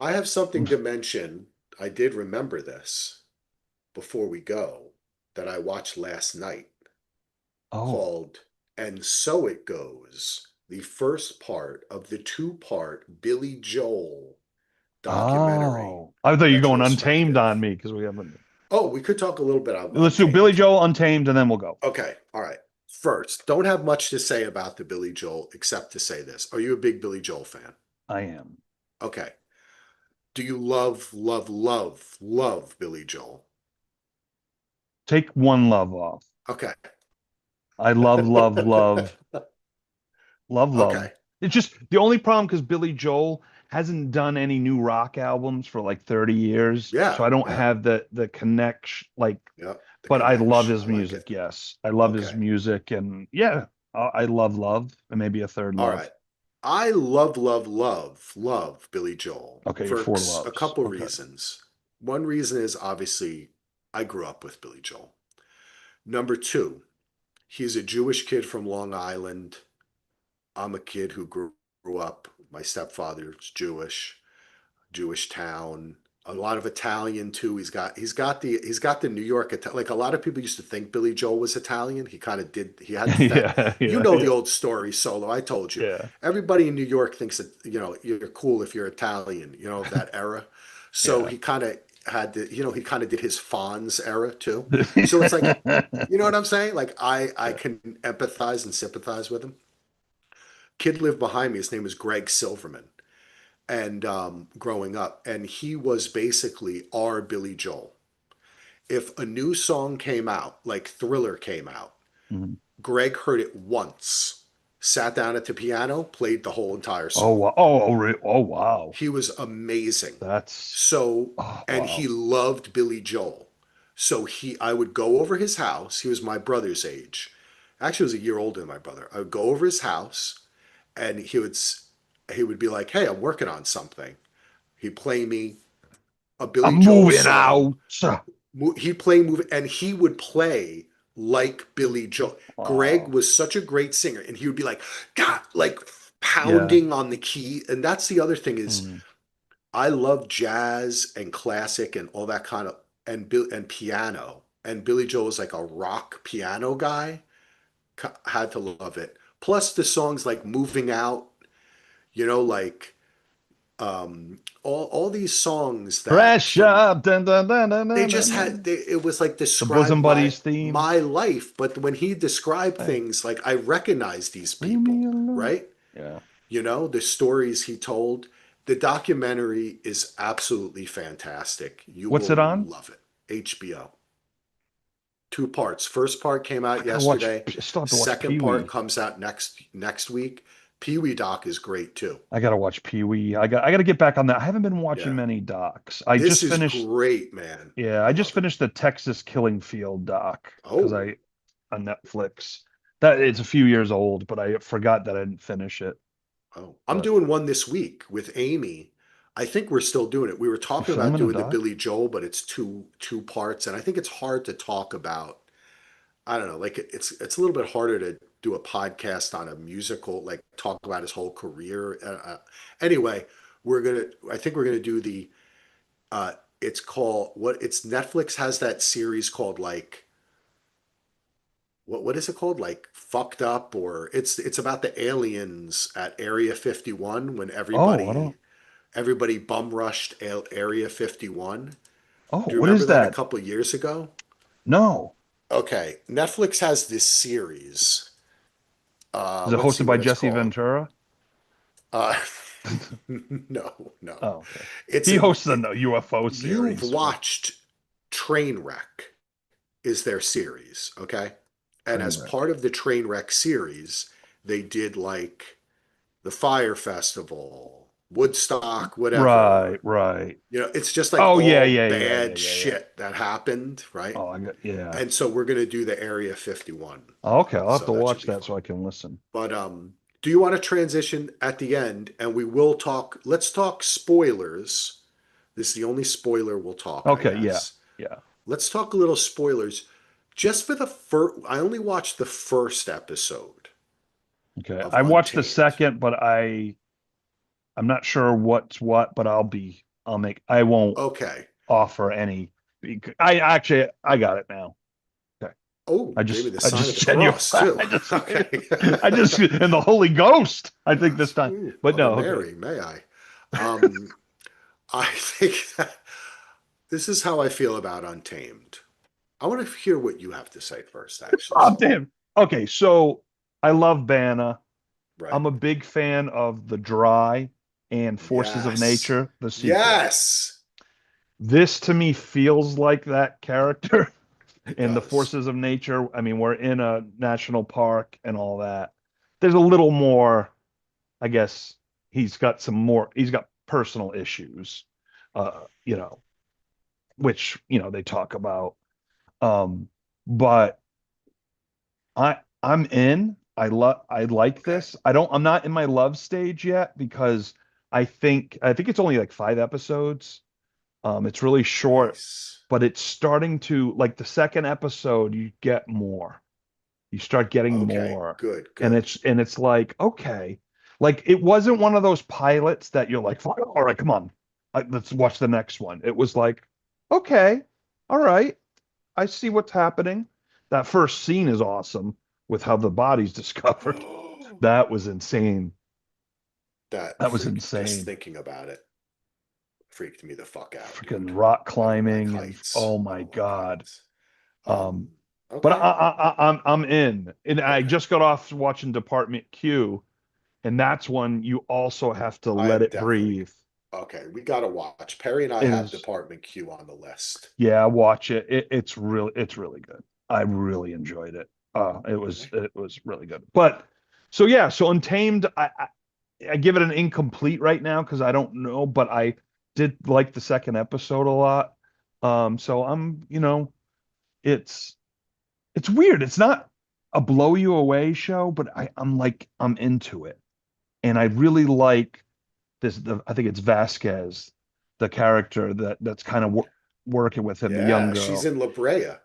I have something to mention. I did remember this before we go that I watched last night Oh, called And So It Goes, the first part of the two-part Billy Joel documentary oh! I thought you were going Untamed on retrospective. me because we haven't. Oh, we could talk a little bit about Let's do Billy Untamed. Joel Untamed, and then we'll go. Okay, all right. First, don't have much to say about the Billy Joel except to say this. Are you a big Billy Joel fan? I am. Okay. Do you love, love, love, love Billy Joel? Take one love off. Okay. I love, love, love. Love, love. Okay. It's just the only problem because Billy Joel hasn't done any new rock albums for like 30 years. So Yeah. I don't Yeah. have the connection like, Yep. The but I love connection. I his like it. music. Yes. I love his Okay. music and yeah, I love love and maybe a third All love. right. I love, love, love, love Billy Joel Okay, your for four a loves. couple Okay. reasons. One reason is obviously I grew up with Billy Joel. Number two, he's a Jewish kid from Long Island. I'm a kid who grew up. My stepfather's Jewish. Jewish town. A lot of Italian too. He's got the New York like a lot of people used to think Billy Joel was Italian. He kind of did. He had that. Yeah, You yeah, know the yeah. old story, Solo. I told you. Yeah. Everybody in New York thinks that you're cool if you're Italian. You know of that era. So Yeah. he kind of had the he kind of did his Fonz era too. So it's like you know what I'm saying? Like I Yeah. can empathize and sympathize with him. Kid lived behind me. His name is Greg Silverman and growing up, and he was basically our Billy Joel. If a new song came out, like Thriller came out, Mhm. Greg heard it once, sat down at the piano, played the whole entire Oh song. wow. Oh wow. He was amazing. That's So, oh and he wow. loved Billy Joel. So I would go over his house. He was my brother's age. Actually, he was a year older than my brother. I would go over his house, and he would be like, "Hey, I'm working on something." He'd play me a Billy I'm Joel moving song. out. He'd play movie, and he would play like Billy Joel. Greg Oh, was such a great singer, and he would be like, God, like yeah. pounding on the key. And that's the other thing is, Mm. I love jazz and classic and all that kind of and piano. And Billy Joel was like a rock piano guy. Had to love it. Plus the songs like "Moving Out," like all these songs that from Pressure. Dun, dun, dun, dun, they dun, just dun, had dun. it was like The described Bosom my Buddies theme. my life, but when he described Hey, things like I recognize these leave me people, alone. right? Yeah. The stories he told. The documentary is absolutely fantastic. You What's will it on? love it. HBO. Two parts. First part came I out gotta watch. yesterday. I still have to watch Second Pee part Wee. comes out next week. Pee Wee doc is great too. I gotta watch Pee Wee. I gotta get back on that. I haven't been watching Yeah. many docs. This is great, man. Yeah, I I just love it. finished the Texas Killing Field doc because Oh, I on Netflix. That it's a few years old, but I forgot that I didn't finish it. Oh, I'm But doing one this week with Amy. I think we're still doing it. We were you talking about filming a doing the doc? Billy Joel, but it's two parts, and I think it's hard to talk about. I don't know, like it's a little bit harder to do a podcast on a musical, like talk about his whole career. Anyway, I think we're gonna do the. It's called what? It's Netflix has that series called like what is it called? Like fucked up or it's about the aliens at Area 51 when Oh, I everybody don't. everybody bum rushed Area 51. Oh, Do you what remember is that a that? couple of years ago? No. Okay, Netflix has this series. Is it Let's see hosted by what it's Jesse called. Ventura? Uh, no. Oh, okay. It's He a hosts the UFO you've series, but watched Trainwreck is their series, okay? And as Trainwreck. part of the Trainwreck series, they did like the Fire Festival, Woodstock, Right, whatever. right. It's just like Oh yeah, all yeah, yeah, yeah, bad yeah, yeah. shit that happened, right? Oh, I got yeah. And so we're gonna do the Area 51 Oh, okay, one. I'll have So to that should watch be that fun. so I can listen. But do you want to transition at the end and we will talk let's talk spoilers. This is the only spoiler we'll talk, I Okay, yeah, guess. yeah. Let's talk a little spoilers. Just for the first I only watched the first episode Okay. of I watched the Untamed. second, but I'm not sure what's what, but I won't Okay. offer any. I actually I got it now. Okay. Oh, gave me the I sign of just the cross too. Okay. I just and the Holy Ghost, I think this time. Ooh, But Mother no, okay. Mary, may I? Um, I think that this is how I feel about Untamed. I want to hear what you have to say first, actually, Oh Solo. damn. Okay, so I love Banna. Right. I'm a big fan of The Dry and Forces of Yes. Nature, the sequel. Yes. This to me feels like that character It in the does. Forces of Nature. I mean, we're in a national park and all that. there's a little more, I guess he's got personal issues, you know, which, they talk about. Um, but I'm in. I like Okay. this. I'm not in my love stage yet because I think it's only like 5 episodes. It's really short, Nice. but it's starting to like the second episode, you get more. You start getting Okay. more. Good. And Good. it's like, okay. Like it wasn't one of those pilots that you're like, "Fuck, all right, come on. Let's watch the next one." It was like, okay, all right, I see what's happening. That first scene is awesome with how the body's discovered. That was insane. That That was freak, just insane. thinking about it, freaked me the fuck out, Freaking dude. rock I don't like climbing and heights. oh I my don't like God. heights. Um, but Okay. I'm in, and I Okay. just got off watching Department Q, and that's one you also have to I let am it definitely breathe. okay. We gotta watch. Perry and I And have it's, Department Q on the list. yeah, watch it. It's really good. I really enjoyed it. It was Okay. it was really good. But so yeah, so Untamed, I give it an incomplete right now because I don't know, but I did like the second episode a lot. So it's it's weird. It's not a blow you away show, but I'm into it. And I really like I think it's Vasquez, the character that's kind of working with him, the young Yeah, she's girl. in La Brea.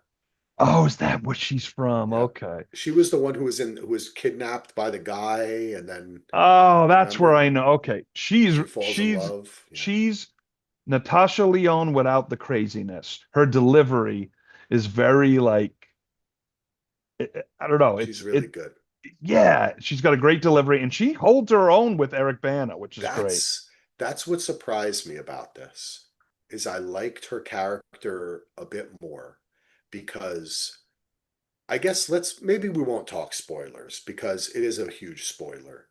Oh, is that where she's from? Yep. Okay. She was the one who was kidnapped by the guy, and then Oh, that's where remember I know. Okay. She's she falls in she's love. Yeah, she's Natasha Lyonne without the craziness. Her delivery is very like I don't know. she's really good. Yeah, she's got a great delivery and she holds her own with Eric Bana, which is great. That's what surprised me about this is I liked her character a bit more because I guess let's maybe we won't talk spoilers because it is a huge spoiler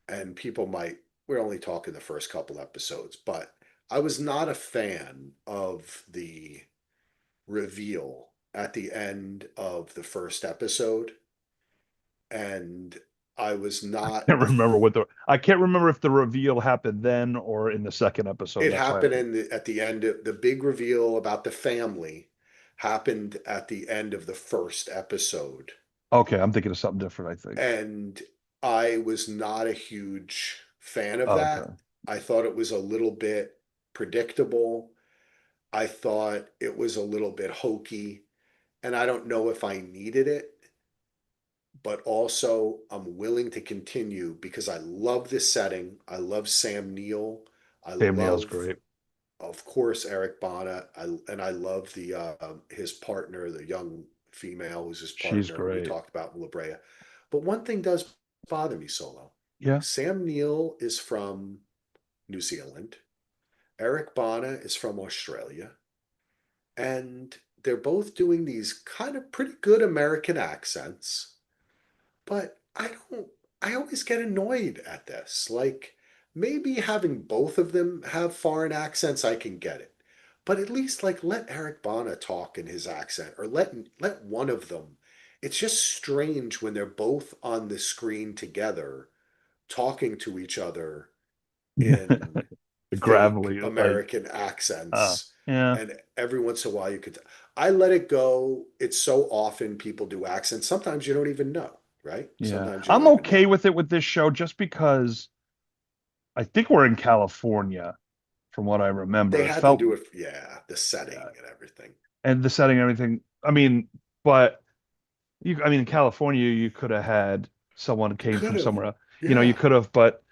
and people might we're only talking the first couple episodes, but I was not a fan of the reveal at the end of the first episode, and I was not Can't a. remember I can't remember if the reveal happened then or in the second episode. It That's why happened at the end of the big reveal about the family happened at the end of the first episode, okay, I'm thinking of something different, I think. and I was not a huge fan of Okay. that. I thought it was a little bit predictable. I thought it was a little bit hokey, and I don't know if I needed it, but also I'm willing to continue because I love this setting. I love Sam Neill. I Sam Neill's love, great. of course, Eric Bana. And I love the his partner, the young female who's his She's partner who we great. talked about in La Brea. But one thing does bother me, Solo. Yeah. Sam Neill is from New Zealand. Eric Bana is from Australia. And they're both doing these kind of pretty good American accents. But I always get annoyed at this. Like, maybe having both of them have foreign accents, I can get it. But at least, like, let Eric Bana talk in his accent, or let one of them. It's just strange when they're both on the screen together, talking to each other in The fake gravelly, like, American accents. yeah, And every once in a while, I let it go. It's so often people do accents. Sometimes you don't even know, right? yeah. Sometimes you I'm don't even okay know. with it with this show just because I think we're in California, from what I remember. They It had to felt, do it, yeah, the setting and everything. and the setting, and everything. I mean, but I mean, in California, you could have had someone who You came could from have, somewhere, you yeah, could have, but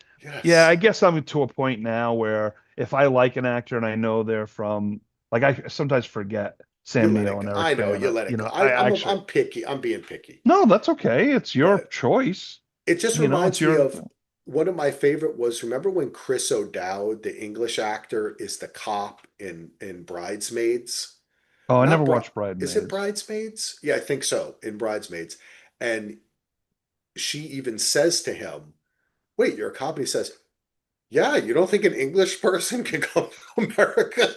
yeah, I yes. guess I'm to a point now where if I like an actor and I know they're from, like, I sometimes forget You Sam let Neill it go. and I Eric know you Bana. let it go. I actually, I'm picky. I'm being picky, no, that's okay. It's your but choice. it just It's reminds me your, of one of my favorite was remember when Chris O'Dowd, the English actor, is the cop in Bridesmaids? oh, I never Not watched is it Bridesmaids. Bridesmaids? Yeah, I think so, in Bridesmaids. And she even says to him, "Wait, you're a cop?" And he says, "Yeah, you don't think an English person can come to America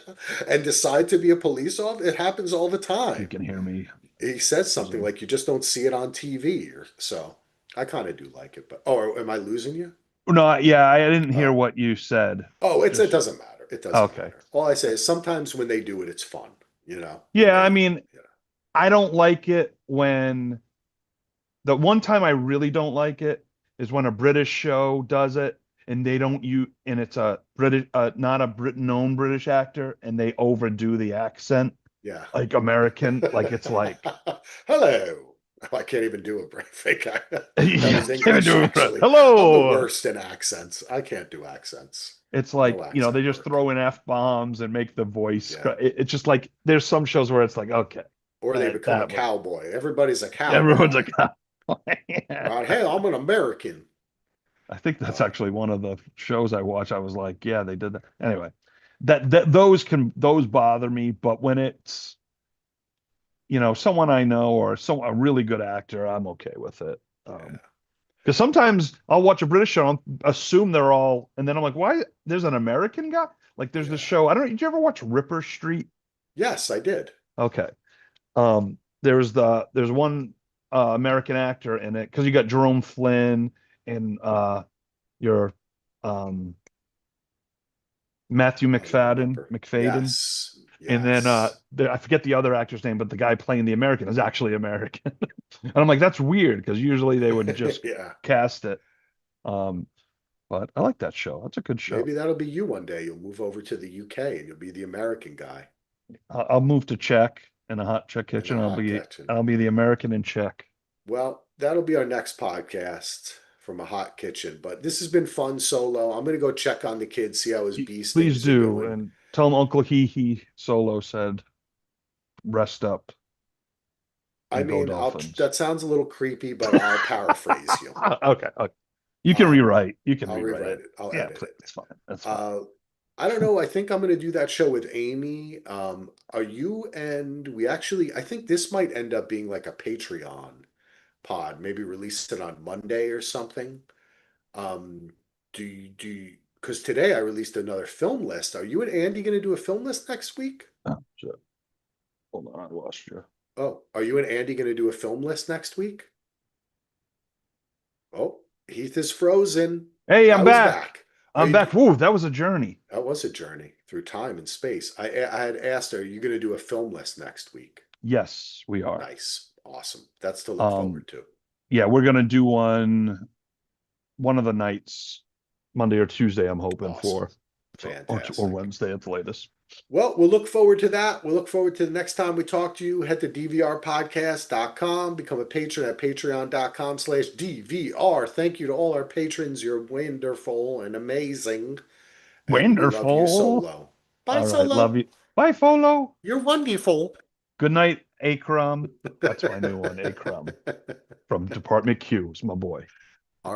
and decide to be a police officer? It happens all the You time." can hear me He says something using, like, "You just don't see it on TV," or so. I kind of do like it, but oh, am I losing you? No, yeah, I didn't hear Oh, what you said. oh, it Just doesn't matter. It doesn't okay. matter. All I say is sometimes when they do it, it's fun. When Yeah, I they, mean, you I don't like it when the one time I really don't like it is when a British show does it and they don't you and it's a British not a Brit known British actor and they overdo the accent yeah. like American, like it's like Hello. I can't even do a fake. That you was can't even English, do it. actually. I'm the Hello. worst in accents. I can't do accents. It's No like, accent they just work. throw in F-bombs and make the voice. Yeah. It's just like there's some shows where it's like, okay, Or they become a that was cowboy. Everybody's a everyone's cowboy. like, yeah. Right? Hey, I'm an American. I think that's Uh, actually one of the shows I watch. I was like, yeah, they did that. Anyway, those bother me, but when it's, someone I know or a really good actor, I'm okay with it. yeah. Because sometimes I'll watch a British show and assume they're all, and then I'm like, why? There's an American guy? Like, there's this Yeah. show. I don't know. Did you ever watch Ripper Street? Yes, I did. Okay. There's one American actor in it because you got Jerome Flynn and your um Matthew I don't McFadden, remember. McFadden, Yes. and then Yes. I forget the other actor's name, but the guy playing the American is actually American, and I'm like, that's weird because usually they would just Yeah. cast it. Um, but I like that show. That's a good show. Maybe that'll be you one day. You'll move over to the UK and you'll be the American guy I'll move to Czech in a hot Czech in the kitchen. hot kitchen. I'll be the American in Czech. Well, that'll be our next podcast from a hot kitchen. But this has been fun solo. I'm going to go check on the kids, see how his bee Please stings are do, doing. and tell him Uncle Hee Solo said, "Rest up I and go mean, Dolphins." that sounds a little creepy, but I'll paraphrase you. Okay, okay. You can Um, rewrite. You can I'll rewrite rewrite it. it. I'll Yeah, edit please. it. It's fine. That's fine. Uh, I don't know. I think I'm going to do that show with Amy. Are you and we actually, I think this might end up being like a Patreon pod, maybe release it on Monday or something. Um, because today I released another film list. Are you and Andy going to do a film list next week? Oh, shit. Hold on, I lost you. Oh, are you and Andy going to do a film list next week? Oh, Heath is frozen. Hey, I'm Now he's back. back. Are I'm you? back. Whoa, that was a journey. That was a journey through time and space. I had asked her, are you going to do a film list next week? Yes, we are. Nice. Awesome. That's to look Um, forward to. yeah, we're gonna do one of the nights, Monday or Tuesday, I'm hoping Awesome. for. So or Fantastic. Wednesday at the latest. Well, we'll look forward to that. We'll look forward to the next time we talk to you. Head to dvrpodcast.com, become a patron at patreon.com/DVR. Thank you to all our patrons. You're wonderful and amazing. And we love you, Wonderful. Solo. Bye, All right, love Solo. you. Bye, Folo. You're wonderful. Good night, Akram. That's my new one, Akram from Department Q. Is my boy.